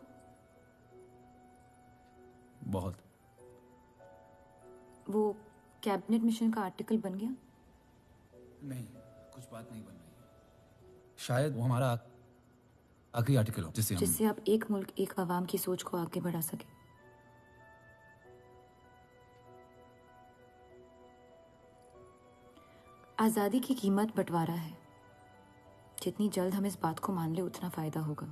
बहुत। वो कैबिनेट मिशन का आर्टिकल बन गया? नहीं, कुछ बात नहीं बन रही। शायद वो हमारा आखिरी आर्टिकल हो जिससे आप एक मुल्क एक अवाम की सोच को आगे बढ़ा सके। आज़ादी की कीमत बंटवारा है। जितनी जल्द हम इस बात को मान ले उतना फायदा होगा।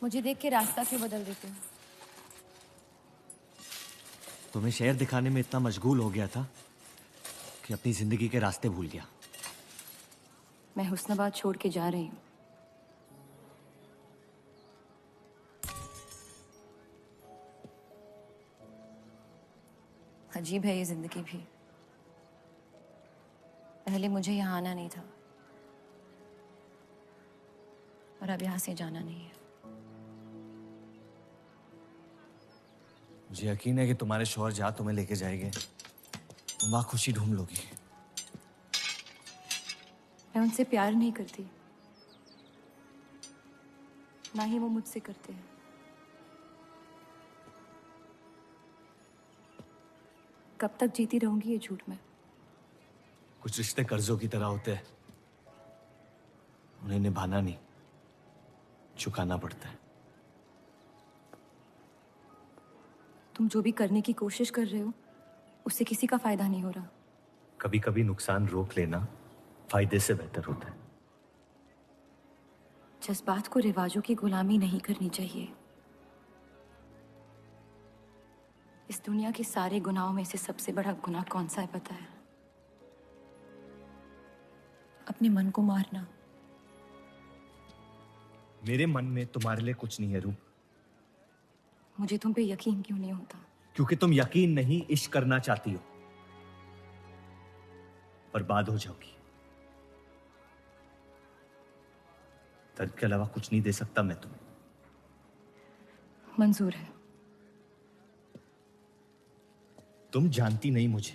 मुझे देख के रास्ता क्यों बदल देते हो? तुम्हें शहर दिखाने में इतना मशगूल हो गया था कि अपनी जिंदगी के रास्ते भूल गया। मैं हुस्नाबाद छोड़ के जा रही हूँ। अजीब है ये जिंदगी भी। पहले मुझे यहाँ आना नहीं था और अब यहाँ से जाना नहीं है। मुझे यकीन है कि तुम्हारे शौहर जहाँ तुम्हें लेके जाएंगे तुम वहां खुशी ढूंढ लोगी। मैं उनसे प्यार नहीं करती, ना ही वो मुझसे करते हैं। कब तक जीती रहूंगी ये झूठ में? कुछ रिश्ते कर्जों की तरह होते हैं, उन्हें निभाना नहीं, चुकाना पड़ता है। तुम जो भी करने की कोशिश कर रहे हो उससे किसी का फायदा नहीं हो रहा। कभी कभी नुकसान रोक लेना फायदे से बेहतर होता है। जज्बात को रिवाजों की गुलामी नहीं करनी चाहिए। इस दुनिया के सारे गुनाहों में से सबसे बड़ा गुनाह कौन सा है पता है? अपने मन को मारना। मेरे मन में तुम्हारे लिए कुछ नहीं है रूप। मुझे तुम पे यकीन क्यों नहीं होता? क्योंकि तुम यकीन नहीं इश्क करना चाहती हो। बर्बाद हो जाओगी। दर्द के अलावा कुछ नहीं दे सकता मैं तुम्हें। मंजूर है। तुम जानती नहीं मुझे,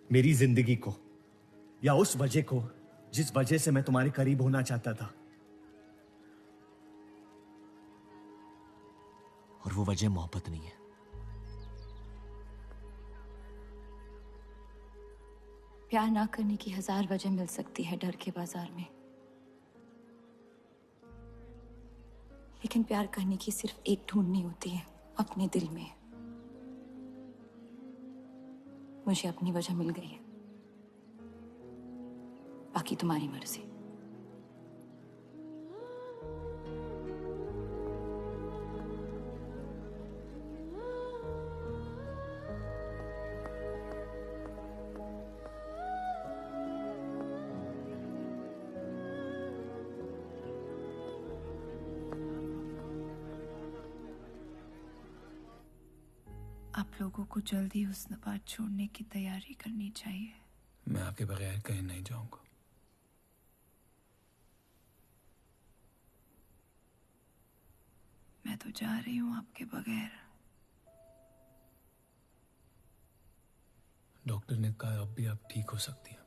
मेरी जिंदगी को, या उस वजह को जिस वजह से मैं तुम्हारे करीब होना चाहता था। और वो वजह मोहब्बत नहीं है। प्यार ना करने की 1000 वजह मिल सकती है डर के बाजार में, लेकिन प्यार करने की सिर्फ एक ढूंढनी होती है, अपने दिल में। मुझे अपनी वजह मिल गई है, बाकी तुम्हारी मर्जी। आप लोगों को जल्दी हुस्नाबाद छोड़ने की तैयारी करनी चाहिए। मैं आपके बगैर कहीं नहीं जाऊंगा। मैं तो जा रही हूँ आपके बगैर। डॉक्टर ने कहा अब भी आप ठीक हो सकती हैं।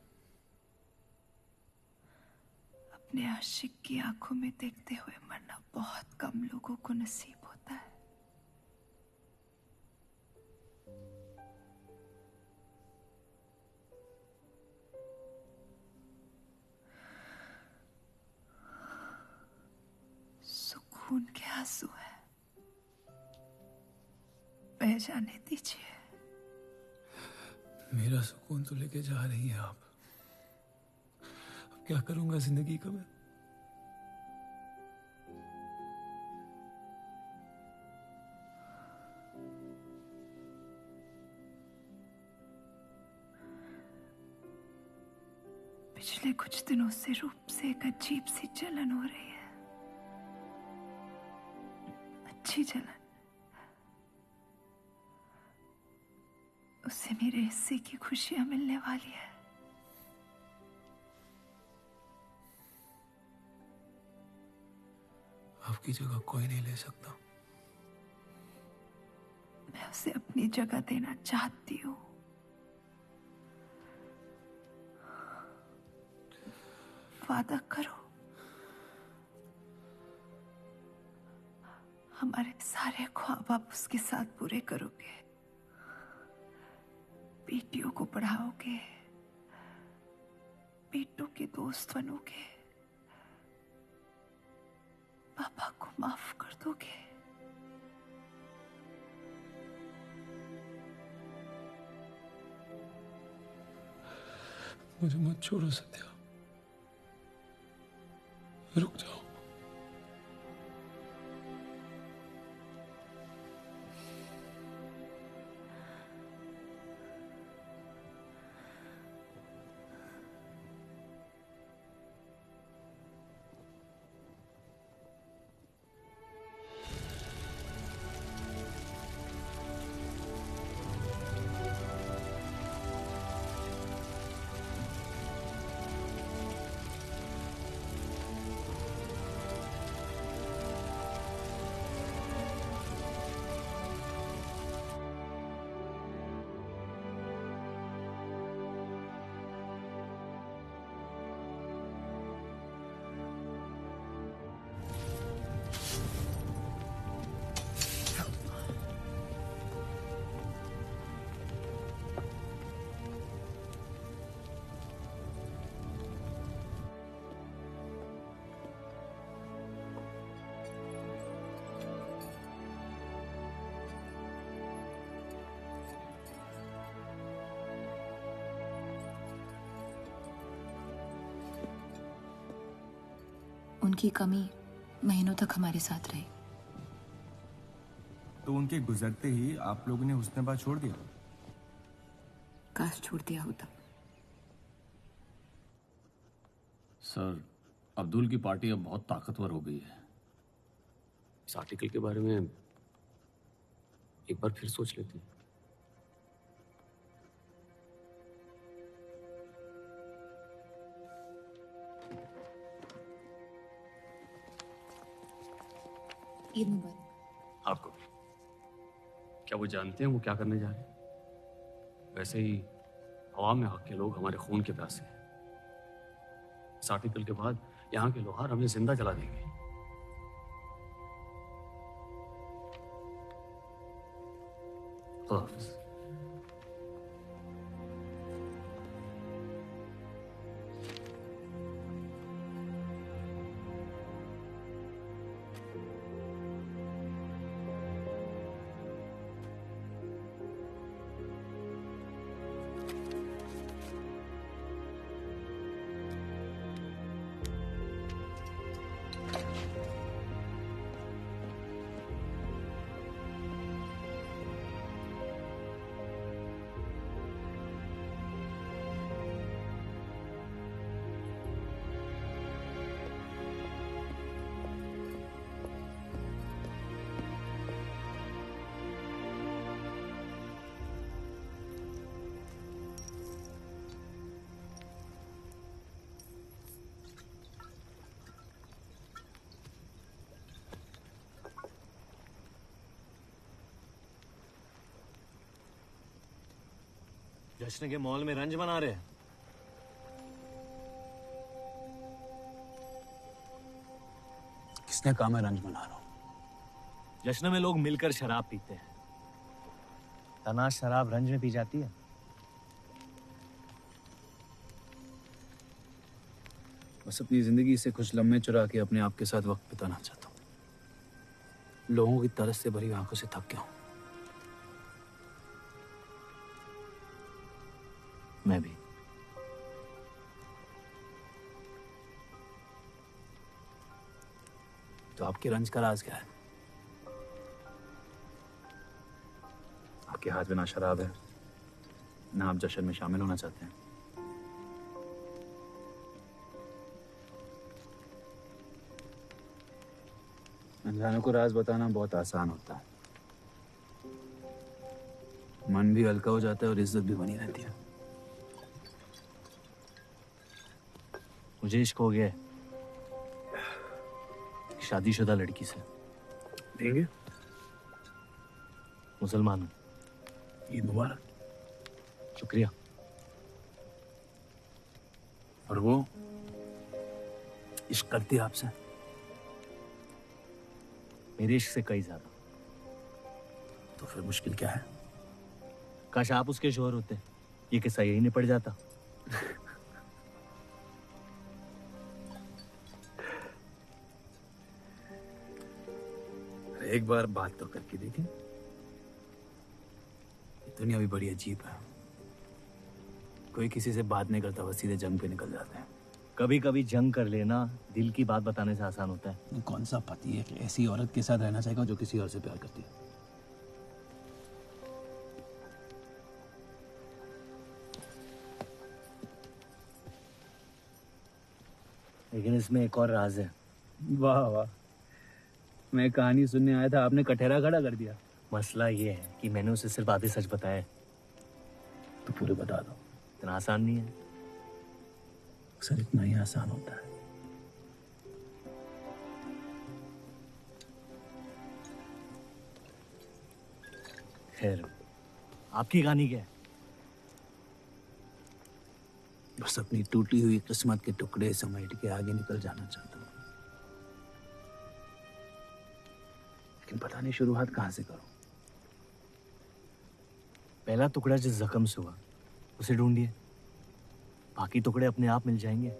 अपने आशिक की आंखों में देखते हुए मरना बहुत कम लोगों को नसीब होता है। सुकून के आंसू है, बह जाने दीजिए। मेरा सुकून तो लेके जा रही हैं आप। अब क्या करूंगा जिंदगी का मैं? पिछले कुछ दिनों से रूप से एक अजीब सी जलन हो रही है, अच्छी जलन। उससे मेरे हिस्से की खुशियां मिलने वाली है। आपकी जगह कोई नहीं ले सकता। मैं उसे अपनी जगह देना चाहती हूँ। वादा करो, हमारे सारे ख्वाब आप उसके साथ पूरे करोगे। बेटियों को पढ़ाओगे, बेटों के दोस्त बनोगे, पापा को माफ कर दोगे। मुझे मत छोड़ो सत्या, रुक जाओ। उनकी कमी महीनों तक हमारे साथ रही। तो उनके गुजरते ही आप लोगों ने हुस्नाबाद छोड़ दिया? काश छोड़ दिया होता। सर, अब्दुल की पार्टी अब बहुत ताकतवर हो गई है। इस आर्टिकल के बारे में एक बार फिर सोच लेते हैं। ईद मुबारक। आपको भी। क्या वो जानते हैं वो क्या करने जा रहे हैं? वैसे ही आवाम में हक के लोग हमारे खून के प्यासे हैं। इस आर्टिकल के बाद यहाँ के लोहार हमें जिंदा जला देंगे। खुदा हाफिज। जश्न के मॉल में रंज मना रहे हैं। किसने कहा मैं रंज मना रहा हूं? जश्न में लोग मिलकर शराब पीते हैं। तनाश शराब रंज में पी जाती है। बस अपनी जिंदगी से कुछ लम्हे चुरा के अपने आप के साथ वक्त बिताना चाहता हूं। लोगों की तरस से भरी आंखों से थक गया हूं। मैं भी। तो आपके रंज का राज क्या है? आपके हाथ में ना शराब है, ना आप जश्न में शामिल होना चाहते हैं। अनजानों को राज बताना बहुत आसान होता है। मन भी हल्का हो जाता है और इज्जत भी बनी रहती है। मुझे इश्क हो गया है शादीशुदा लड़की से। देंगे? मुसलमान हूं। ईद मुबारक। शुक्रिया। और वो इश्क करती है आपसे? मेरे इश्क से कई ज्यादा। तो फिर मुश्किल क्या है? काश आप उसके शोहर होते, ये किस्सा यही निपट जाता। एक बार बात तो करके देखें। दुनिया भी बड़ी अजीब है। कोई किसी से बात नहीं करता, बस सीधे जंग पे निकल जाते हैं। कभी कभी जंग कर लेना दिल की बात बताने से आसान होता है। कौन सा पति है कि ऐसी औरत के साथ रहना चाहेगा जो किसी और से प्यार करती है? लेकिन इसमें एक और राज है। वाह वाह, मैं कहानी सुनने आया था, आपने कटहरा खड़ा कर दिया। मसला ये है कि मैंने उसे सिर्फ आधे सच बताए। तो पूरे बता दो। इतना आसान नहीं है। अक्सर इतना ही आसान होता है। खैर, आपकी कहानी क्या है? बस अपनी टूटी हुई किस्मत के टुकड़े समेट के आगे निकल जाना चाहता हूँ, लेकिन पता नहीं शुरुआत कहाँ से करूं। पहला टुकड़ा जिस जख्म से हुआ उसे ढूंढिए, बाकी टुकड़े अपने आप मिल जाएंगे।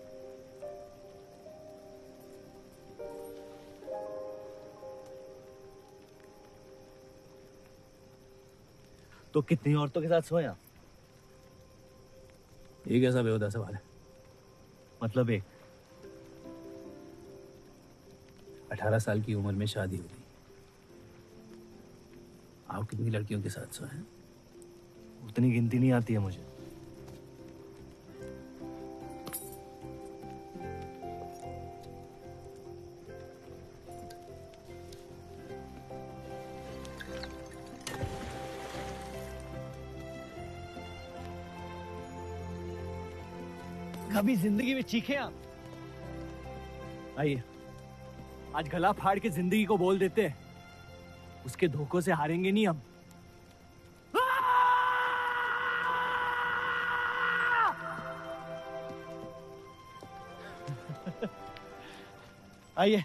तो कितनी औरतों के साथ सोया? ये कैसा बेहुदा सवाल है? मतलब एक 18 साल की उम्र में शादी हो गई। आप कितनी लड़कियों के साथ सोए हैं? उतनी गिनती नहीं आती है मुझे। कभी जिंदगी में चीखे आप? आइए, आज गला फाड़ के जिंदगी को बोल देते हैं, उसके धोखों से हारेंगे नहीं हम। आइए,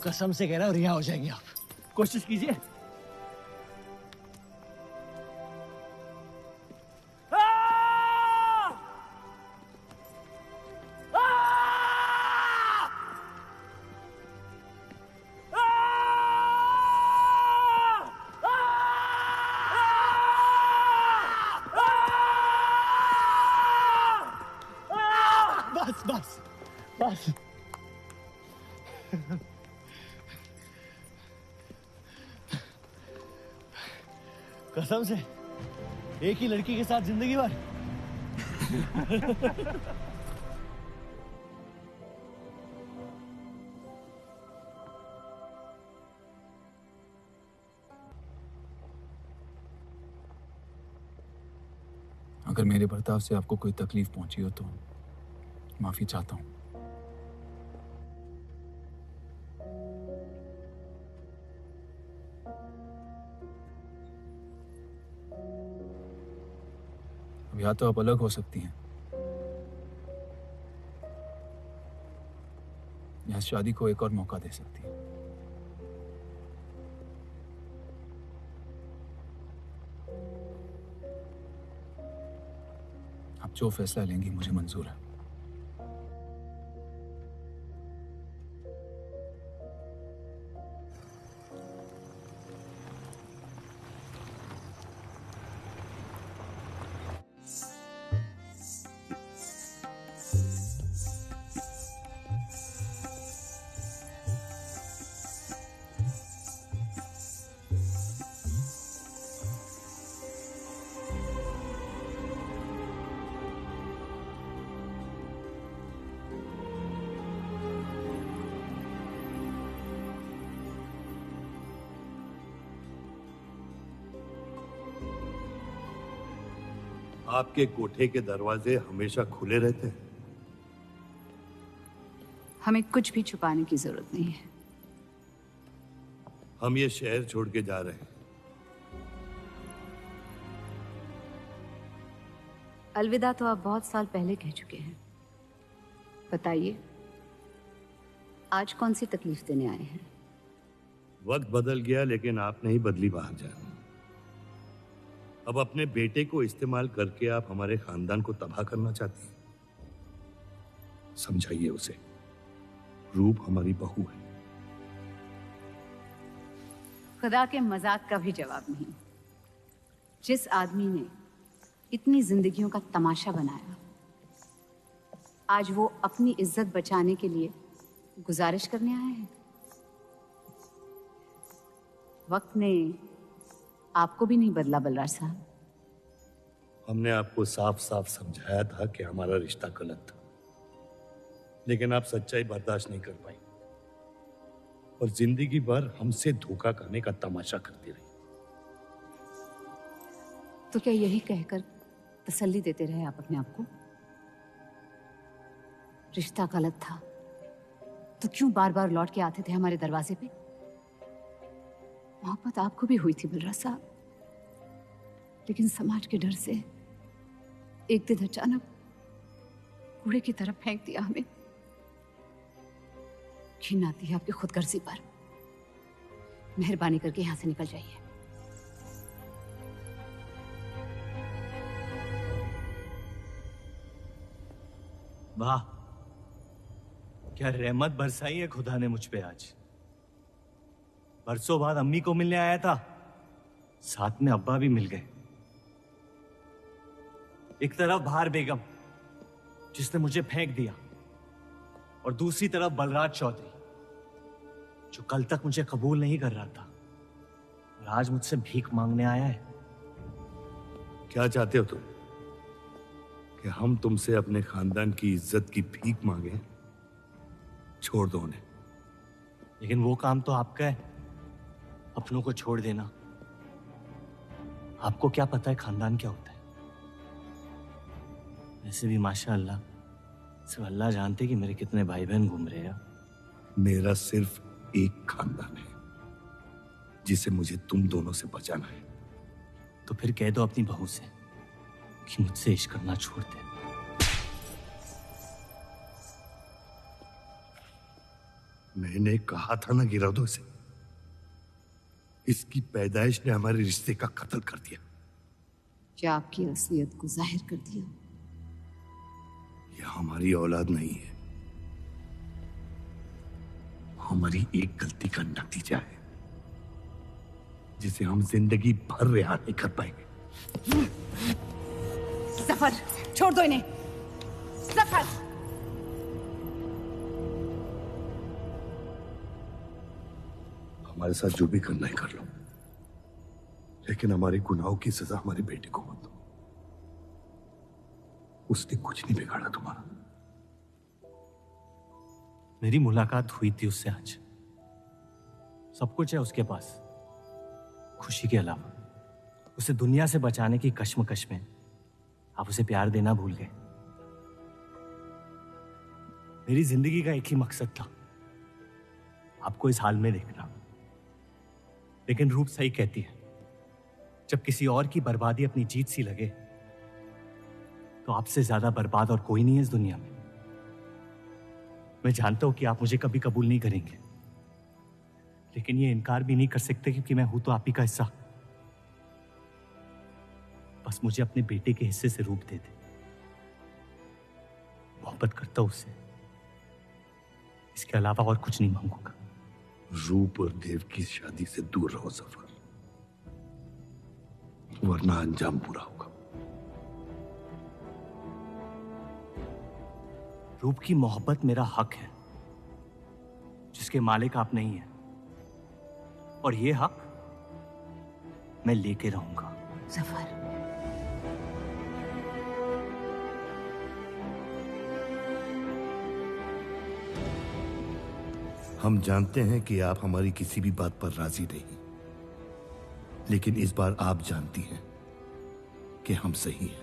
कसम से कह रहा हूँ रिहा हो जाएंगे आप। कोशिश कीजिए। बस बस बस। कसम से एक ही लड़की के साथ जिंदगी भर। अगर मेरे बर्ताव से आपको कोई तकलीफ पहुंची हो तो माफी चाहता हूं। अब या तो आप अलग हो सकती हैं या शादी को एक और मौका दे सकती हैं। आप जो फैसला लेंगी मुझे मंजूर है। आपके कोठे के दरवाजे हमेशा खुले रहते हैं? हमें कुछ भी छुपाने की जरूरत नहीं है। हम ये शहर छोड़ के जा रहे हैं। अलविदा तो आप बहुत साल पहले कह चुके हैं। बताइए, आज कौन सी तकलीफ देने आए हैं? वक्त बदल गया लेकिन आप नहीं बदली बाहर जाए। अब अपने बेटे को इस्तेमाल करके आप हमारे खानदान को तबाह करना चाहती हैं। समझाइए उसे, रूप हमारी बहू है। खुदा के मजाक का भी जवाब नहीं। जिस आदमी ने इतनी जिंदगियों का तमाशा बनाया, आज वो अपनी इज्जत बचाने के लिए गुजारिश करने आए हैं। वक्त ने आपको भी नहीं बदला बलराज साहब। हमने आपको साफ साफ समझाया था कि हमारा रिश्ता गलत था, लेकिन आप सच्चाई बर्दाश्त नहीं कर पाई और जिंदगी भर हमसे धोखा करने का तमाशा करती रही। तो क्या यही कहकर तसल्ली देते रहे आप अपने आप को? रिश्ता गलत था तो क्यों बार बार लौट के आते थे हमारे दरवाजे पे? मोहब्बत आपको भी हुई थी बलराज साहब, लेकिन समाज के डर से एक दिन अचानक कूड़े की तरफ फेंक दिया हमें। घिन आती है आपकी खुदगर्जी पर। मेहरबानी करके यहां से निकल जाइए। वाह, क्या रहमत बरसाई है खुदा ने मुझ पे आज। बरसों बाद अम्मी को मिलने आया था, साथ में अब्बा भी मिल गए। एक तरफ बहार बेगम जिसने मुझे फेंक दिया और दूसरी तरफ बलराज चौधरी जो कल तक मुझे कबूल नहीं कर रहा था और आज मुझसे भीख मांगने आया है। क्या चाहते हो तुम? कि हम तुमसे अपने खानदान की इज्जत की भीख मांगे? छोड़ दो उन्हें। लेकिन वो काम तो आपका है, अपनों को छोड़ देना। आपको क्या पता है खानदान क्या होता है? वैसे भी माशाअल्लाह सिर्फ अल्लाह जानते कि मेरे कितने भाई बहन घूम रहे हैं। मेरा सिर्फ एक खानदान है जिसे मुझे तुम दोनों से बचाना है। तो फिर कह दो अपनी बहू से कि मुझसे इश्क करना छोड़ दे। मैंने कहा था ना गिरा दो इसे। इसकी पैदाइश ने हमारे रिश्ते का कत्ल कर दिया। क्या आपकी असलियत को जाहिर कर दिया? यह हमारी औलाद नहीं है, हमारी एक गलती का नतीजा है जिसे हम जिंदगी भर रिहा नहीं कर पाएंगे। जफर, छोड़ दो इन्हें। जफर, हमारे साथ जो भी करना है कर लो, लेकिन हमारे गुनाहों की सजा हमारे बेटे को मत दो। उसने कुछ नहीं बिगाड़ा तुम्हारा। मेरी मुलाकात हुई थी उससे आज। सब कुछ है उसके पास, खुशी के अलावा। उसे दुनिया से बचाने की कश्मकश में आप उसे प्यार देना भूल गए। मेरी जिंदगी का एक ही मकसद था, आपको इस हाल में देखना। लेकिन रूप सही कहती है, जब किसी और की बर्बादी अपनी जीत सी लगे तो आपसे ज्यादा बर्बाद और कोई नहीं है इस दुनिया में। मैं जानता हूं कि आप मुझे कभी कबूल नहीं करेंगे, लेकिन ये इनकार भी नहीं कर सकते क्योंकि मैं हूं तो आप ही का हिस्सा। बस मुझे अपने बेटे के हिस्से से रूप दे दे। मोहब्बत करता हूं उससे, इसके अलावा और कुछ नहीं मांगूंगा। रूप और देव की शादी से दूर रहो सफर, वरना अंजाम बुरा होगा। रूप की मोहब्बत मेरा हक है, जिसके मालिक आप नहीं हैं, और ये हक मैं लेके रहूंगा। जफर, हम जानते हैं कि आप हमारी किसी भी बात पर राजी नहीं, लेकिन इस बार आप जानती हैं कि हम सही हैं।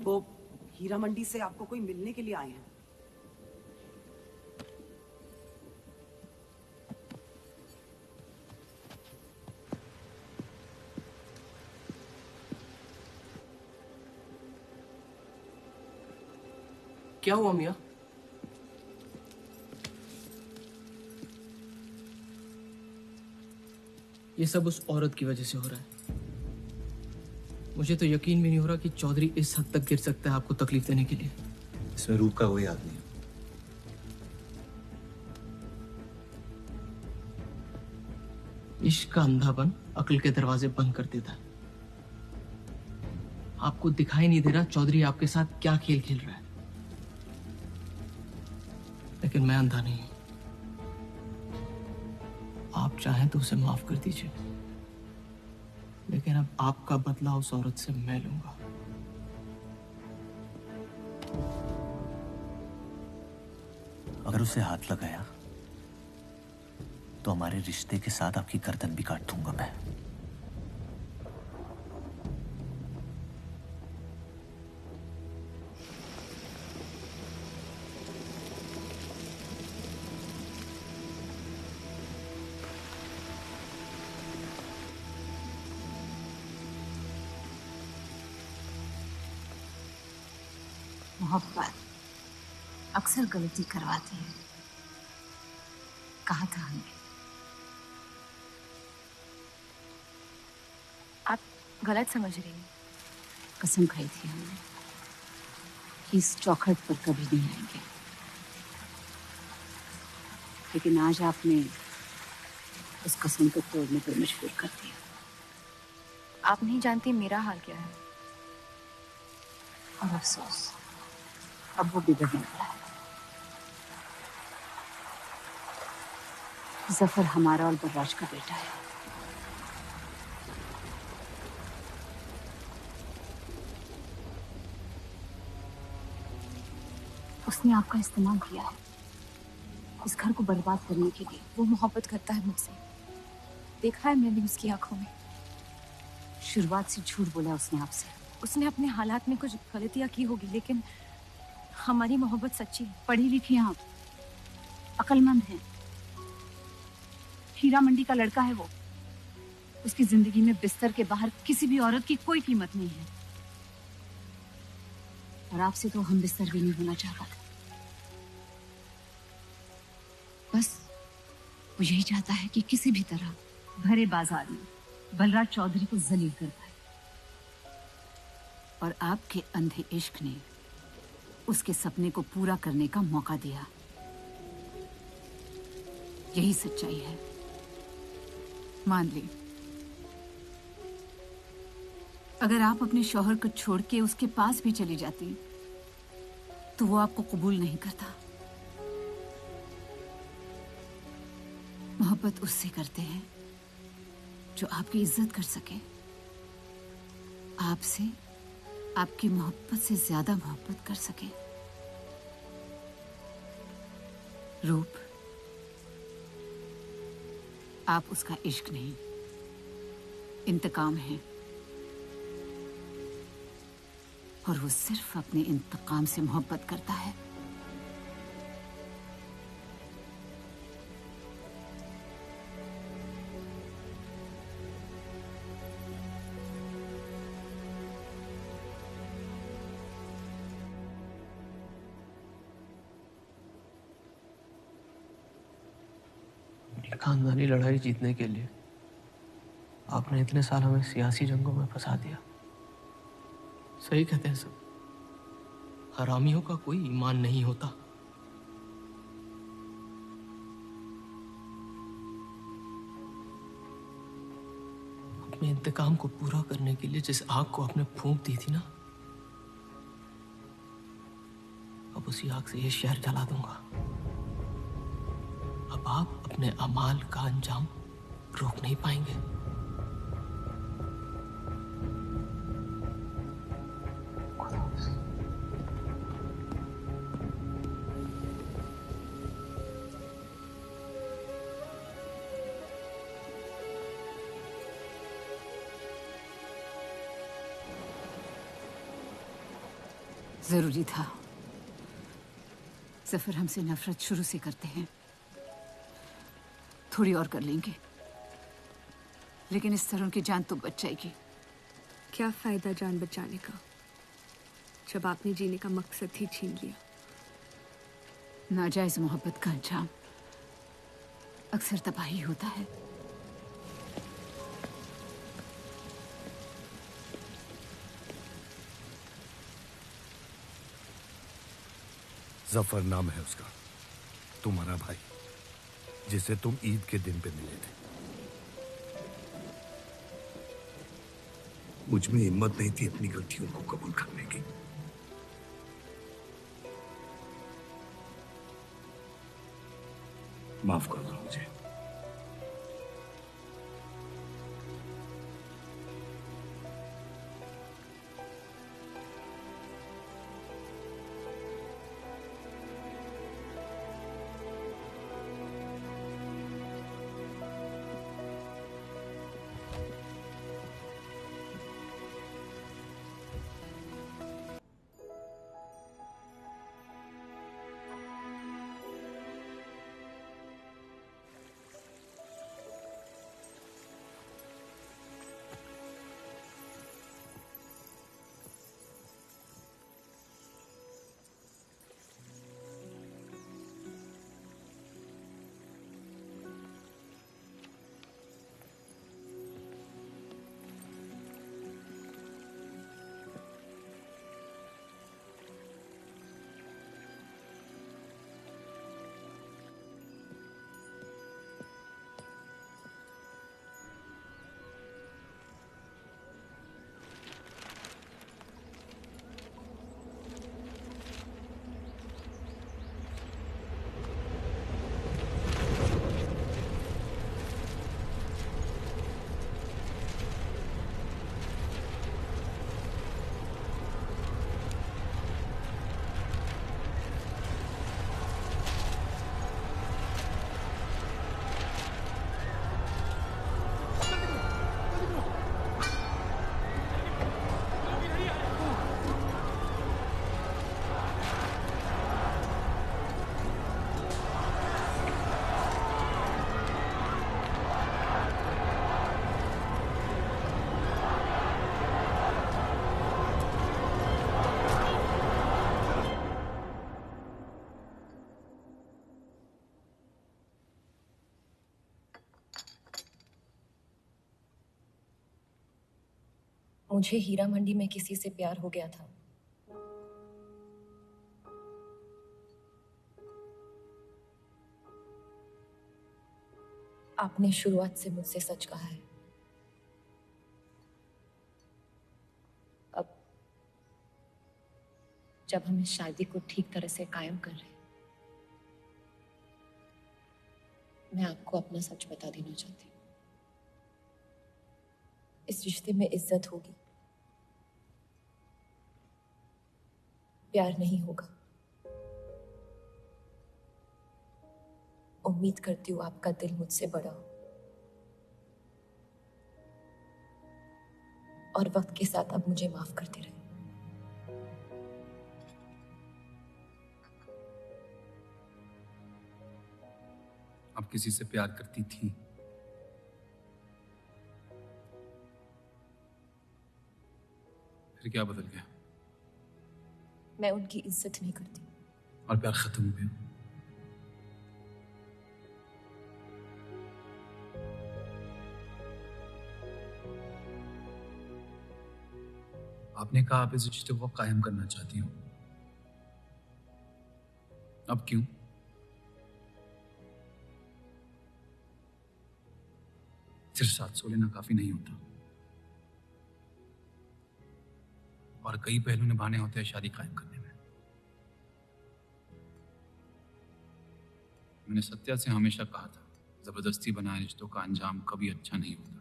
वो हीरा मंडी से आपको कोई मिलने के लिए आए हैं। क्या हुआ मियाँ? ये सब उस औरत की वजह से हो रहा है। मुझे तो यकीन भी नहीं हो रहा कि चौधरी इस हद तक गिर सकता है आपको तकलीफ देने के लिए। इसमें रूप का कोई हाथ नहीं है। इश्क का अंधापन अक्ल के दरवाजे बंद कर देता है। आपको दिखाई नहीं दे रहा चौधरी आपके साथ क्या खेल खेल रहा है, लेकिन मैं अंधा नहीं हूं। आप चाहें तो उसे माफ कर दीजिए, लेकिन अब आपका बदला उस औरत से मैं लूंगा। अगर उसे हाथ लगाया तो हमारे रिश्ते के साथ आपकी गर्दन भी काट दूंगा मैं। मोहब्बत अक्सर गलती करवाती है। कहा था हमने। आप गलत समझ रही हैं। कसम खाई थी हमने कि इस चौखट पर कभी नहीं आएंगे, लेकिन आज आपने उस कसम को तोड़ने पर मजबूर कर दिया। आप नहीं जानती मेरा हाल क्या है। और अफसोस अब वो बिगड़ने वाला है। जफर हमारा और बर्राज का बेटा है। उसने आपका इस्तेमाल किया है इस घर को बर्बाद करने के लिए। वो मोहब्बत करता है मुझसे, देखा है मैंने उसकी आंखों में। शुरुआत से झूठ बोला उसने आपसे। उसने अपने हालात में कुछ गलतियां की होगी, लेकिन हमारी मोहब्बत सच्ची है। पढ़ी लिखी हैं आप, अक्लमंद हैं। हीरा मंडी का लड़का है वो। उसकी जिंदगी में बिस्तर के बाहर किसी भी औरत की कोई कीमत नहीं है। और आपसे तो हम बिस्तर भी नहीं होना चाहता था। बस वो यही चाहता है कि किसी भी तरह भरे बाजार में बलराज चौधरी को जलील कर पाए। और आपके अंधे इश्क ने उसके सपने को पूरा करने का मौका दिया। यही सच्चाई है, मान ली। अगर आप अपने शौहर को छोड़ के उसके पास भी चली जाती तो वो आपको कबूल नहीं करता। मोहब्बत उससे करते हैं जो आपकी इज्जत कर सके। आपसे आपकी मोहब्बत से ज्यादा मोहब्बत कर सके। रूप, आप उसका इश्क नहीं, इंतकाम है। और वो सिर्फ अपने इंतकाम से मोहब्बत करता है। खानदानी लड़ाई जीतने के लिए आपने इतने साल हमें सियासी जंगों में फंसा दिया। सही कहते हैं सब, हरामियों का कोई ईमान नहीं होता। अपने इंतकाम को पूरा करने के लिए जिस आग को आपने फूंक दी थी ना, अब उसी आग से ये शहर जला दूंगा। अब आप अपने अमाल का अंजाम रोक नहीं पाएंगे। जरूरी था। जफर हमसे नफरत शुरू से करते हैं। थोड़ी और कर लेंगे, लेकिन इस तरह उनकी जान तो बच जाएगी। क्या फायदा जान बचाने का जब आपने जीने का मकसद ही छीन लिया। नाजायज मोहब्बत का अंजाम अक्सर तबाही होता है। जफर नाम है उसका, तुम्हारा भाई, जिसे तुम ईद के दिन पे मिले थे। मुझ में हिम्मत नहीं थी अपनी गलतियों को कबूल करने की। माफ कर दो मुझे। मुझे हीरा मंडी में किसी से प्यार हो गया था। आपने शुरुआत से मुझसे सच कहा है। अब जब हम इस शादी को ठीक तरह से कायम कर रहे हैं, मैं आपको अपना सच बता देना चाहती हूँ। इस रिश्ते में इज्जत होगी, प्यार नहीं होगा। उम्मीद करती हूँ आपका दिल मुझसे बड़ा हो और वक्त के साथ आप मुझे माफ करते रहे। आप किसी से प्यार करती थी? फिर क्या बदल गया? मैं उनकी इज्जत नहीं करती। और प्यार खत्म हो गया? आपने कहा आप इस रिश्ते को कायम करना चाहती हो। अब क्यों? सिर्फ 700 लेना काफी नहीं होता और कई पहलू निभाने होते हैं शादी कायम करने में। मैंने सत्या से हमेशा कहा था, जबरदस्ती बनाए रिश्तों का अंजाम कभी अच्छा नहीं होता।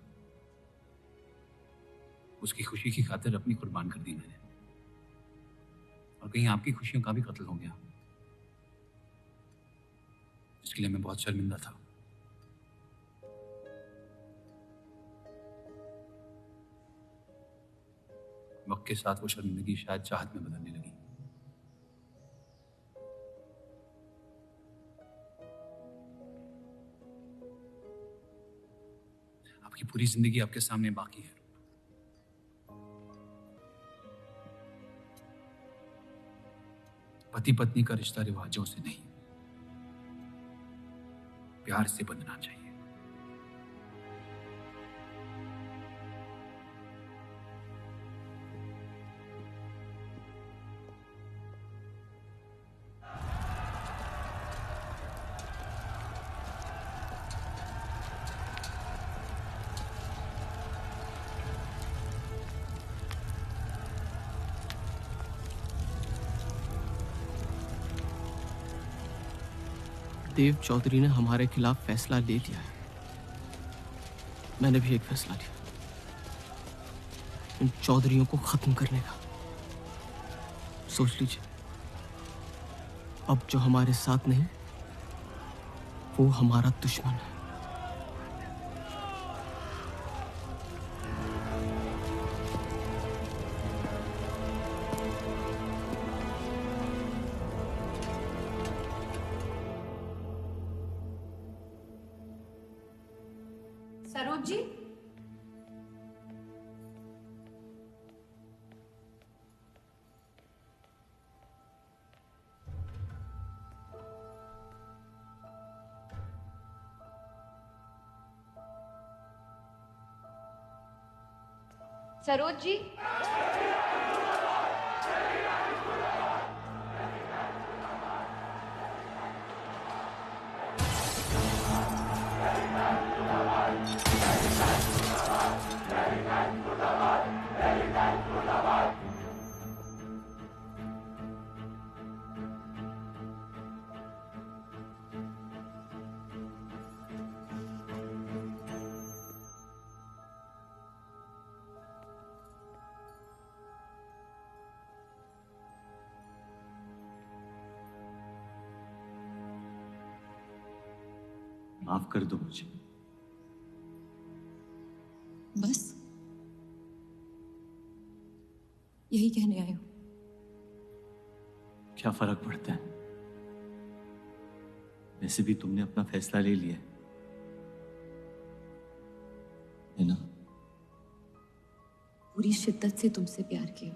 उसकी खुशी की खातिर अपनी कुर्बान कर दी मैंने, और कहीं आपकी खुशियों का भी कत्ल हो गया। इसके लिए मैं बहुत शर्मिंदा था। वक्त के साथ वो शर्मिंदगी शायद चाहत में बदलने लगी। आपकी पूरी जिंदगी आपके सामने बाकी है। पति पत्नी का रिश्ता रिवाजों से नहीं, प्यार से बंधना चाहिए। देव चौधरी ने हमारे खिलाफ फैसला ले लिया है। मैंने भी एक फैसला लिया, इन चौधरियों को खत्म करने का। सोच लीजिए, अब जो हमारे साथ नहीं, वो हमारा दुश्मन है। सरोज जी, सरोज जी, माफ कर दो मुझे। बस यही कहने आए हो? क्या फर्क पड़ता है? वैसे भी तुमने अपना फैसला ले लिया है ना? पूरी शिद्दत से तुमसे प्यार किया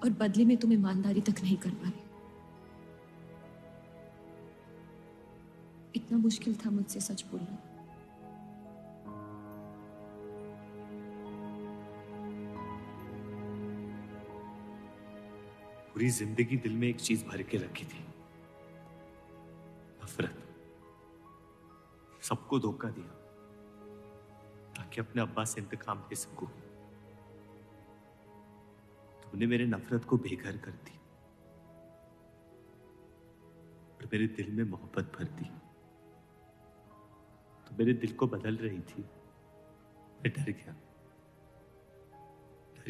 और बदले में तुम ईमानदारी तक नहीं कर पाए। इतना मुश्किल था मुझसे सच बोलना। पूरी जिंदगी दिल में एक चीज भर के रखी थी, नफरत। सबको धोखा दिया ताकि अपने अब्बा से इंतकाम ले सकूं। तुमने मेरे नफरत को बेघर कर दी और मेरे दिल में मोहब्बत भर दी। तो मेरे दिल को बदल रही थी। मैं डर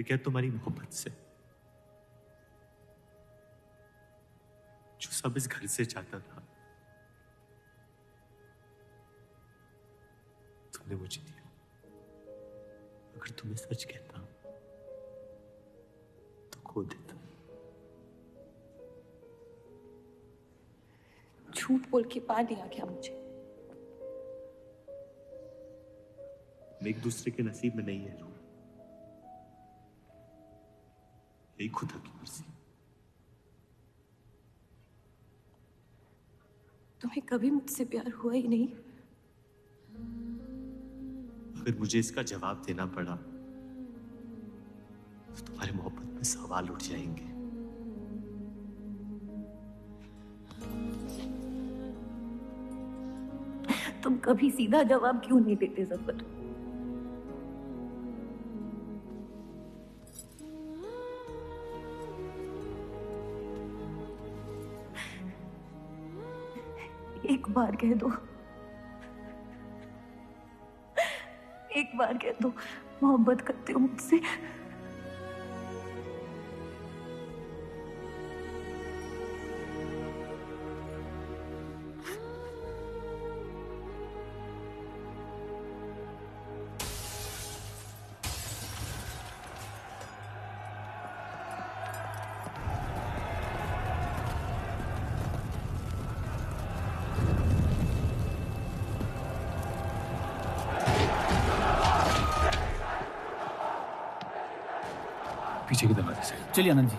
गया तुम्हारी मोहब्बत से, जो सब इस घर से चाहता था तुमने मुझे दिया। अगर तुम्हें सच कहता तो खो देता। झूठ बोल के पा लिया क्या मुझे? हम एक दूसरे के नसीब में नहीं है रूह, यही खुदा की मर्जी। तुम्हें कभी मुझसे प्यार हुआ ही नहीं? अगर मुझे इसका जवाब देना पड़ा तो तुम्हारी मोहब्बत में सवाल उठ जाएंगे। तुम कभी सीधा जवाब क्यों नहीं देते जफर? एक बार कह दो, एक बार कह दो मोहब्बत करते हो मुझसे। पीछे के दरवाजे से। चलिए आनंद जी।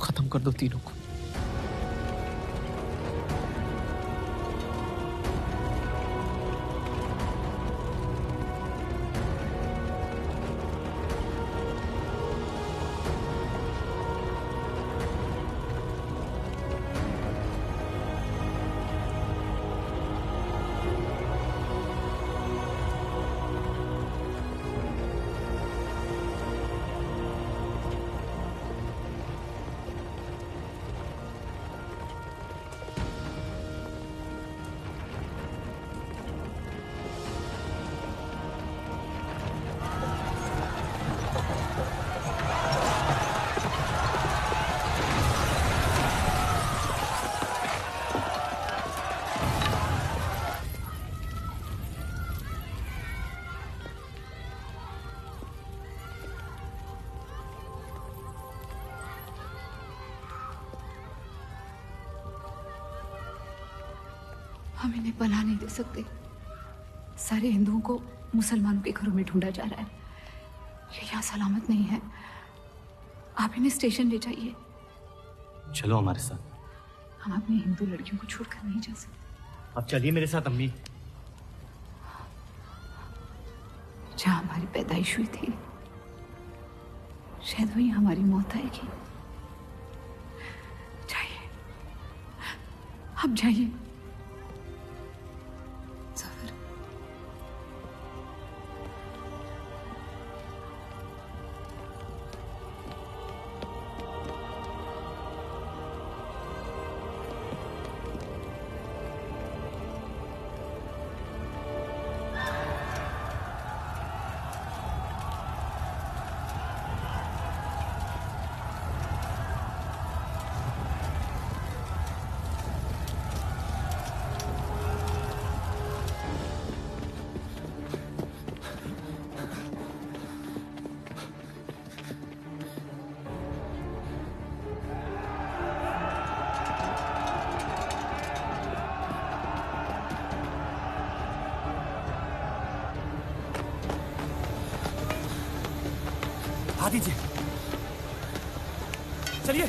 खत्म कर दो तीनों को। हम इन्हें पनाह नहीं दे सकते। सारे हिंदुओं को मुसलमानों के घरों में ढूंढा जा रहा है। ये यहाँ सलामत नहीं है। आप इन्हें स्टेशन ले जाइए। चलो हमारे साथ। हम अपनी हिंदू लड़कियों को छोड़कर नहीं जा सकते। आप चलिए मेरे साथ अम्मी। जहाँ हमारी पैदाइश हुई थी शायद वहीं हमारी मौत आएगी। जाइए, आप जाइए। आ दीजिए, चलिए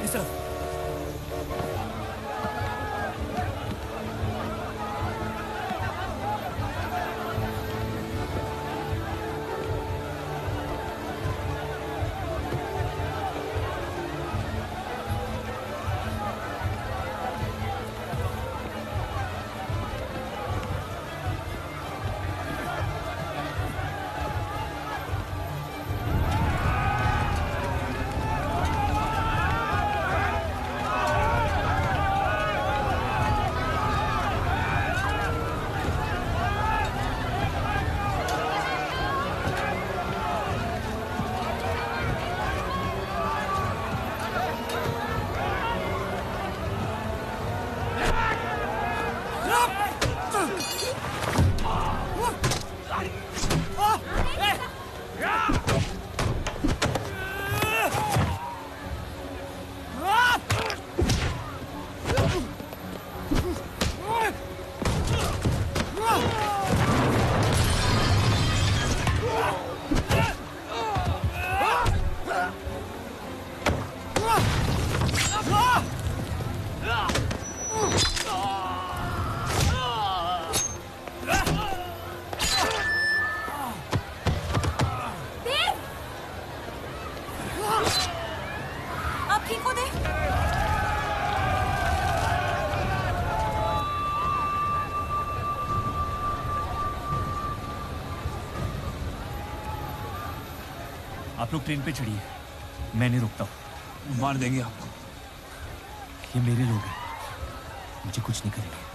इस तरफ। आप लोग ट्रेन पे चढ़िए, मैं नहीं रुकता हूँ। मार देंगे आपको। ये मेरे लोग हैं, मुझे कुछ नहीं करेंगे।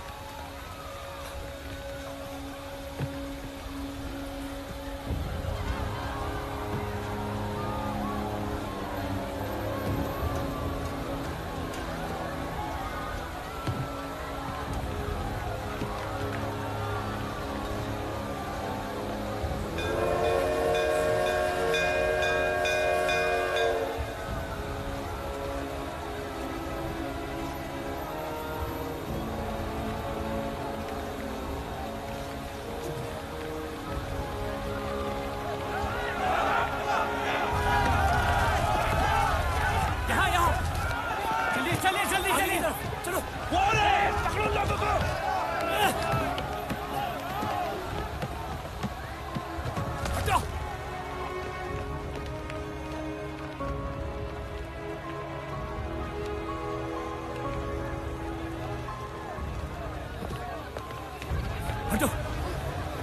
हटो,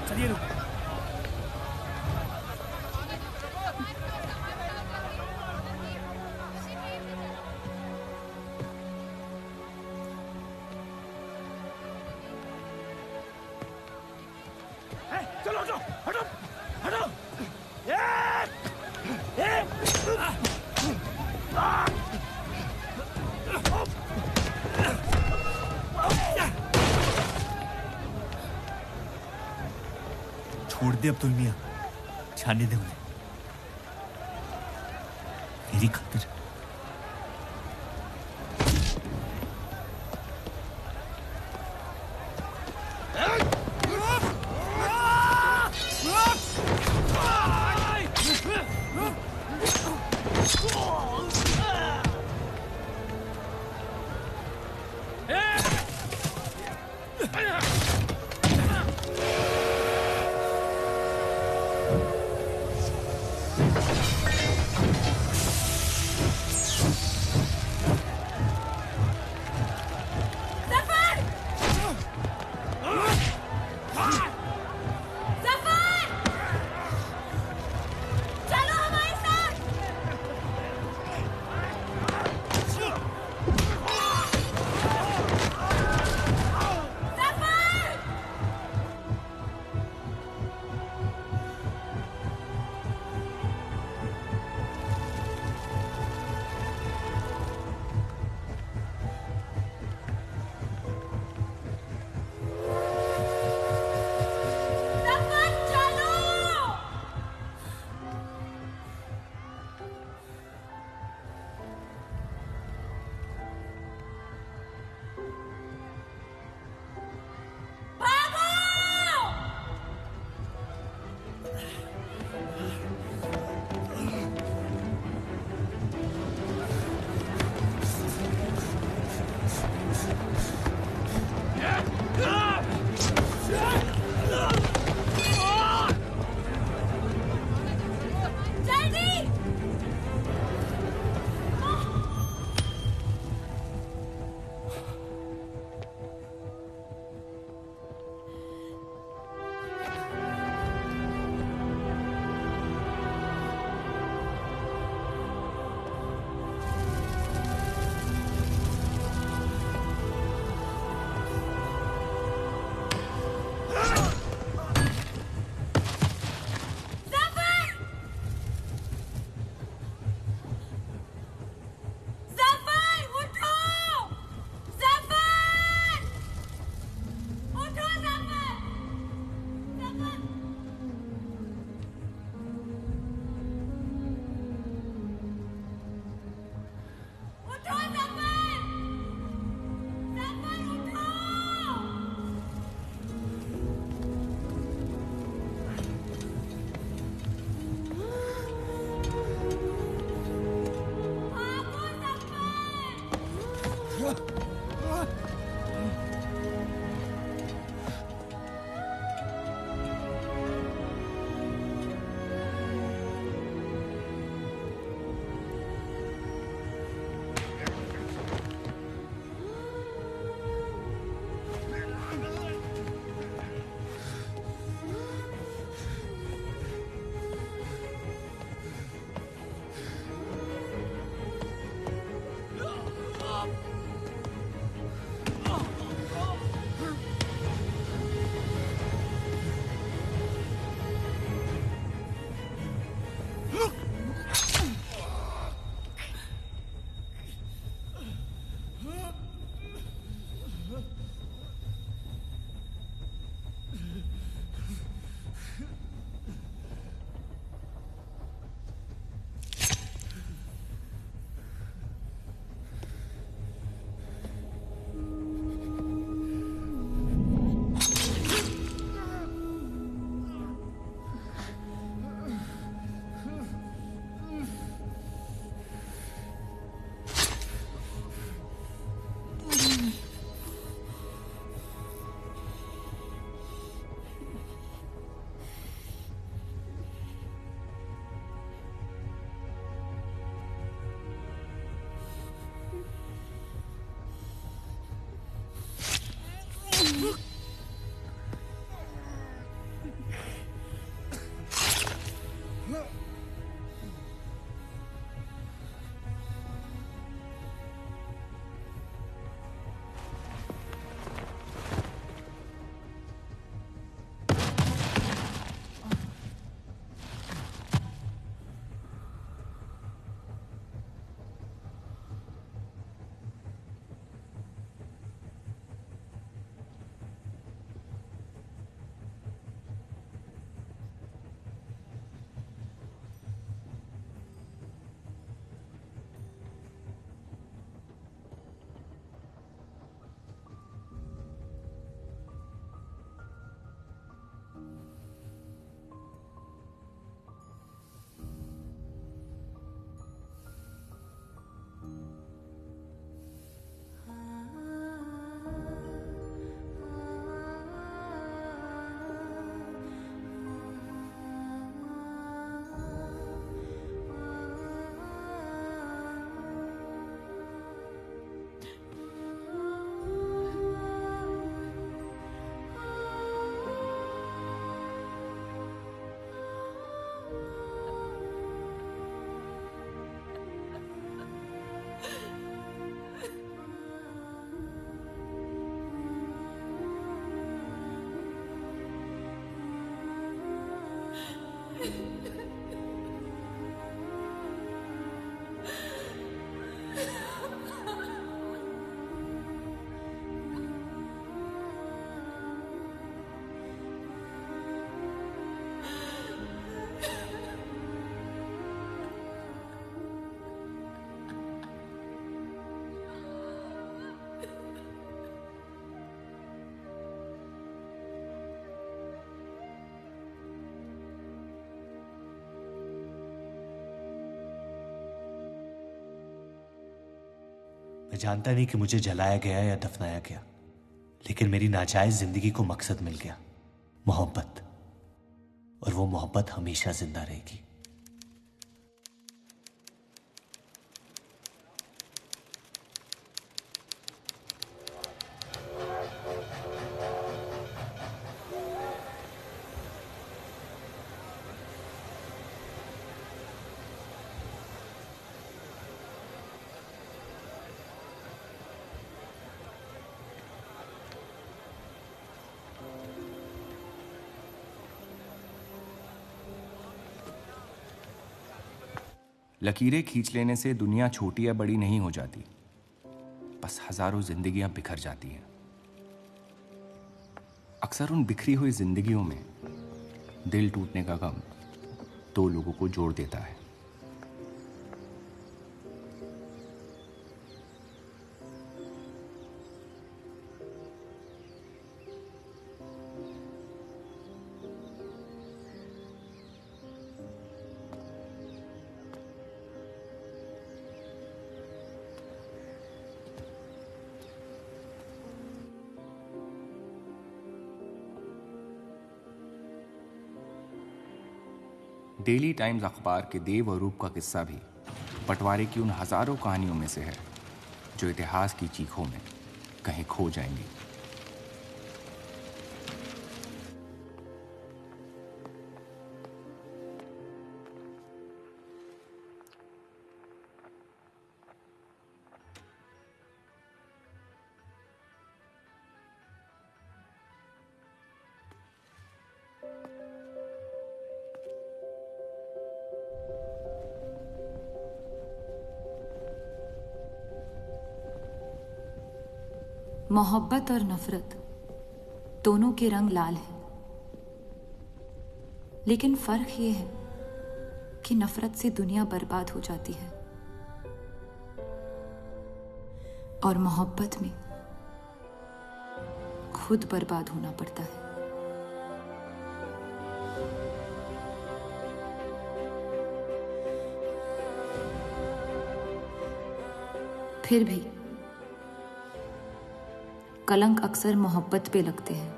चलिए रुक। चलो हटो, हटो, हटो। छोड़ दे अब्दुल मियां, जाने दे उन्हें, मेरी खातिर। मैं जानता नहीं कि मुझे जलाया गया या दफनाया गया, लेकिन मेरी नाजायज जिंदगी को मकसद मिल गया, मोहब्बत। और वो मोहब्बत हमेशा जिंदा रहेगी। लकीरें खींच लेने से दुनिया छोटी या बड़ी नहीं हो जाती, बस हजारों जिंदगियां बिखर जाती हैं। अक्सर उन बिखरी हुई जिंदगियों में दिल टूटने का गम दो लोगों को जोड़ देता है। डेली टाइम्स अखबार के देव और रूप का किस्सा भी बंटवारे की उन हजारों कहानियों में से है जो इतिहास की चीखों में कहीं खो जाएंगी। मोहब्बत और नफरत दोनों के रंग लाल हैं, लेकिन फर्क ये है कि नफरत से दुनिया बर्बाद हो जाती है और मोहब्बत में खुद बर्बाद होना पड़ता है। फिर भी कलंक अक्सर मोहब्बत पे लगते हैं।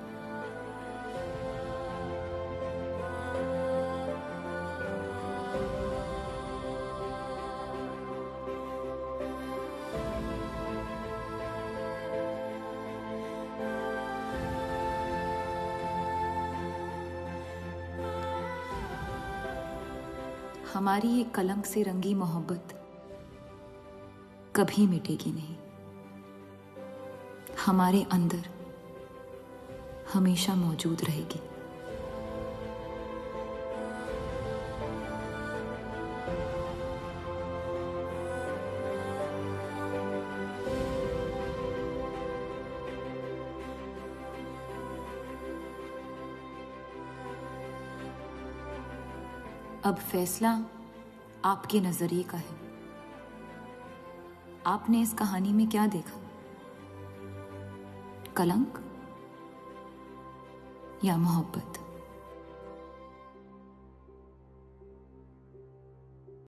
हमारी ये कलंक से रंगी मोहब्बत कभी मिटेगी नहीं, हमारे अंदर हमेशा मौजूद रहेगी। अब फैसला आपके नजरिए का है। आपने इस कहानी में क्या देखा? कलंक या मोहब्बत?